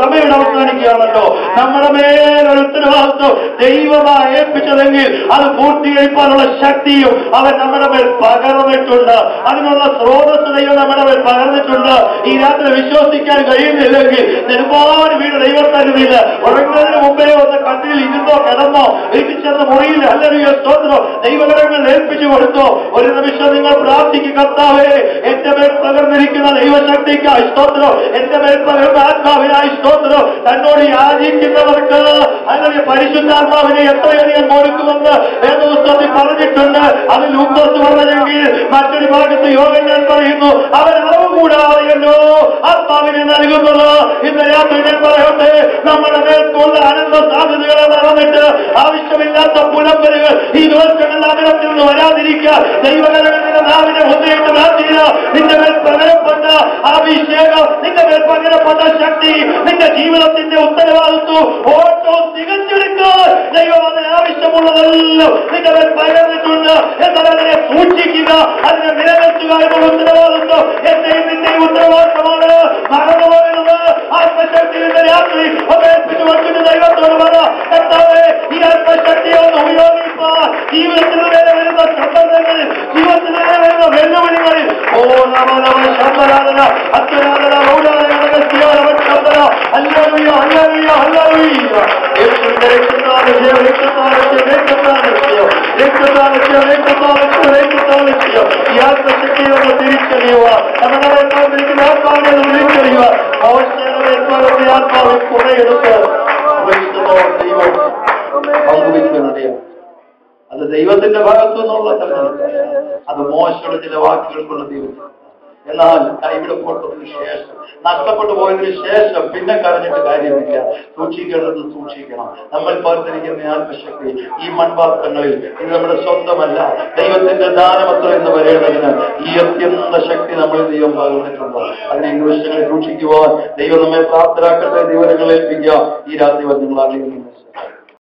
സമയം അവസാനിക്കുകയാണല്ലോ. നമ്മുടെ മേലൊരു ഉത്തരവാദിത്വം ദൈവമായി ഏൽപ്പിച്ചതെങ്കിൽ അത് പൂർത്തീകരിക്കാനുള്ള ശക്തിയും അവൻ നമ്മുടെ മേൽ പകർന്നിട്ടുണ്ട്. അതിനുള്ള സ്രോതസ് ദൈവം നമ്മുടെ മേൽ പകർന്നിട്ടുണ്ട്. ഈ രാത്രി വിശ്വസിക്കാൻ കഴിയുന്നില്ലെങ്കിൽ ഒരുപാട് വീട് ദൈവസന്നിധിയിൽ ഉറങ്ങുന്നതിന് മുമ്പേ ഒന്ന് കണ്ണിൽ ഇരുന്നോ കിടന്നോ വീട്ടിൽ ചെന്ന് മുറിയിൽ അല്ലെങ്കിൽ സ്തോത്രം ദൈവകരങ്ങൾ ഏൽപ്പിച്ചു കൊടുത്തോ. ഒരു നിമിഷം നിങ്ങൾ പ്രാർത്ഥിക്കുക, കർത്താവേ എന്റെ മേൽ പകർന്നിരിക്കുന്ന ദൈവശക്തിക്കായി സ്തോത്രം, എന്റെ മേൽ പകർന്ന ആത്മാവിനായി സ്തോത്രം. തന്നോട് യാചിക്കുന്നവർക്ക് അല്ലെങ്കിൽ പരിശുദ്ധാത്മാവിനെ എത്രയധികം കൊടുക്കുമെന്ന് വേദപുസ്തകത്തിൽ പറഞ്ഞിട്ടുണ്ട്. അത് ലൂക്കോസ് പറഞ്ഞെങ്കിൽ മറ്റൊരു ഭാഗത്ത് യോഗങ്ങൾ പറയുന്നു, അവൻ അളവ് കൂടാതെയല്ലോ ആത്മാവിനെ നൽകുന്നത്. ഇന്ന് രാത്രി ഞാൻ പറയട്ടെ, നമ്മുടെ മേൽക്കുള്ള അനന്ത സാധ്യതകളെ നടന്നിട്ട് ആവശ്യമില്ലാത്ത പുലമ്പലുകൾ ഈ ദിവസങ്ങളിൽ നഗരത്തിൽ നിന്ന് വരാതിരിക്കുക. ദൈവകരങ്ങളുടെ നാവിനെ മുദ്രയിട്ട് പ്രാർത്ഥിക്കുക. നിന്റെ മേൽ പകരപ്പെട്ട അഭിഷേകം, നിന്റെ മേൽ പകരപ്പെട്ട ശക്തി, നിന്റെ ജീവിതത്തിന്റെ ഉത്തരവാദിത്വം ഓട്ടോ തികച്ചെടുക്കാൻ ദൈവം അതിന് ആവശ്യമുള്ളതെല്ലാം നിന്റെ മേൽ പകർന്നിട്ടുണ്ട്. എന്നാൽ അതിനെ സൂക്ഷിക്കുക, അതിനെ നിലനിർത്തുക എന്നുള്ള ഉത്തരവാദിത്വം എന്റെയും നിന്റെയും ഉത്തരവാദിത്തമാണ്. മറന്നു പോകരുത്. ആത്മശക്തി രാത്രി അപേക്ഷിച്ച് വച്ചിട്ട് ദൈവത്തോട് പറ, കർത്താവേ ഈ ആത്മശക്തി ഈ ആത്മശക്തിയെ നമ്മൾ തിരിച്ചറിയുക, ആത്മാവിനെ തിരിച്ചറിയുക. ആത്മാവിൽ കുറെയെടുത്ത് ദൈവം പങ്കുവയ്ക്കുന്നതാണ്. അത് ദൈവത്തിന്റെ ഭാഗത്തു നിന്നുള്ള അത് മോശയുടെ ചില വാക്കുകൾക്കുള്ള ദൈവം. എന്നാൽ കൈവിടപ്പെട്ടതിന് ശേഷം, നഷ്ടപ്പെട്ടു പോയതിനു ശേഷം പിന്നെ കരഞ്ഞിട്ട് കാര്യമില്ല. സൂക്ഷിക്കേണ്ടത് സൂക്ഷിക്കണം. നമ്മൾ പകർന്നിരിക്കുന്ന ആത്മശക്തി ഈ മൺപാത്രങ്ങളിൽ ഇത് നമ്മുടെ സ്വന്തമല്ല, ദൈവത്തിന്റെ ദാനമത്ര എന്ന് പറയേണ്ടതിന് ഈ അത്യന്ത ശക്തി നമ്മളിൽ ദൈവം പകർന്നിട്ടുണ്ട്. അതിനെ നിമിഷങ്ങളിൽ സൂക്ഷിക്കുവാൻ ദൈവം നമ്മെ പ്രാപ്തരാക്കട്ടെ. ദൈവങ്ങളെ ഏൽപ്പിക്കുക. ഈ രാത്രി നിങ്ങൾ ആഗ്രഹിക്കുന്നു.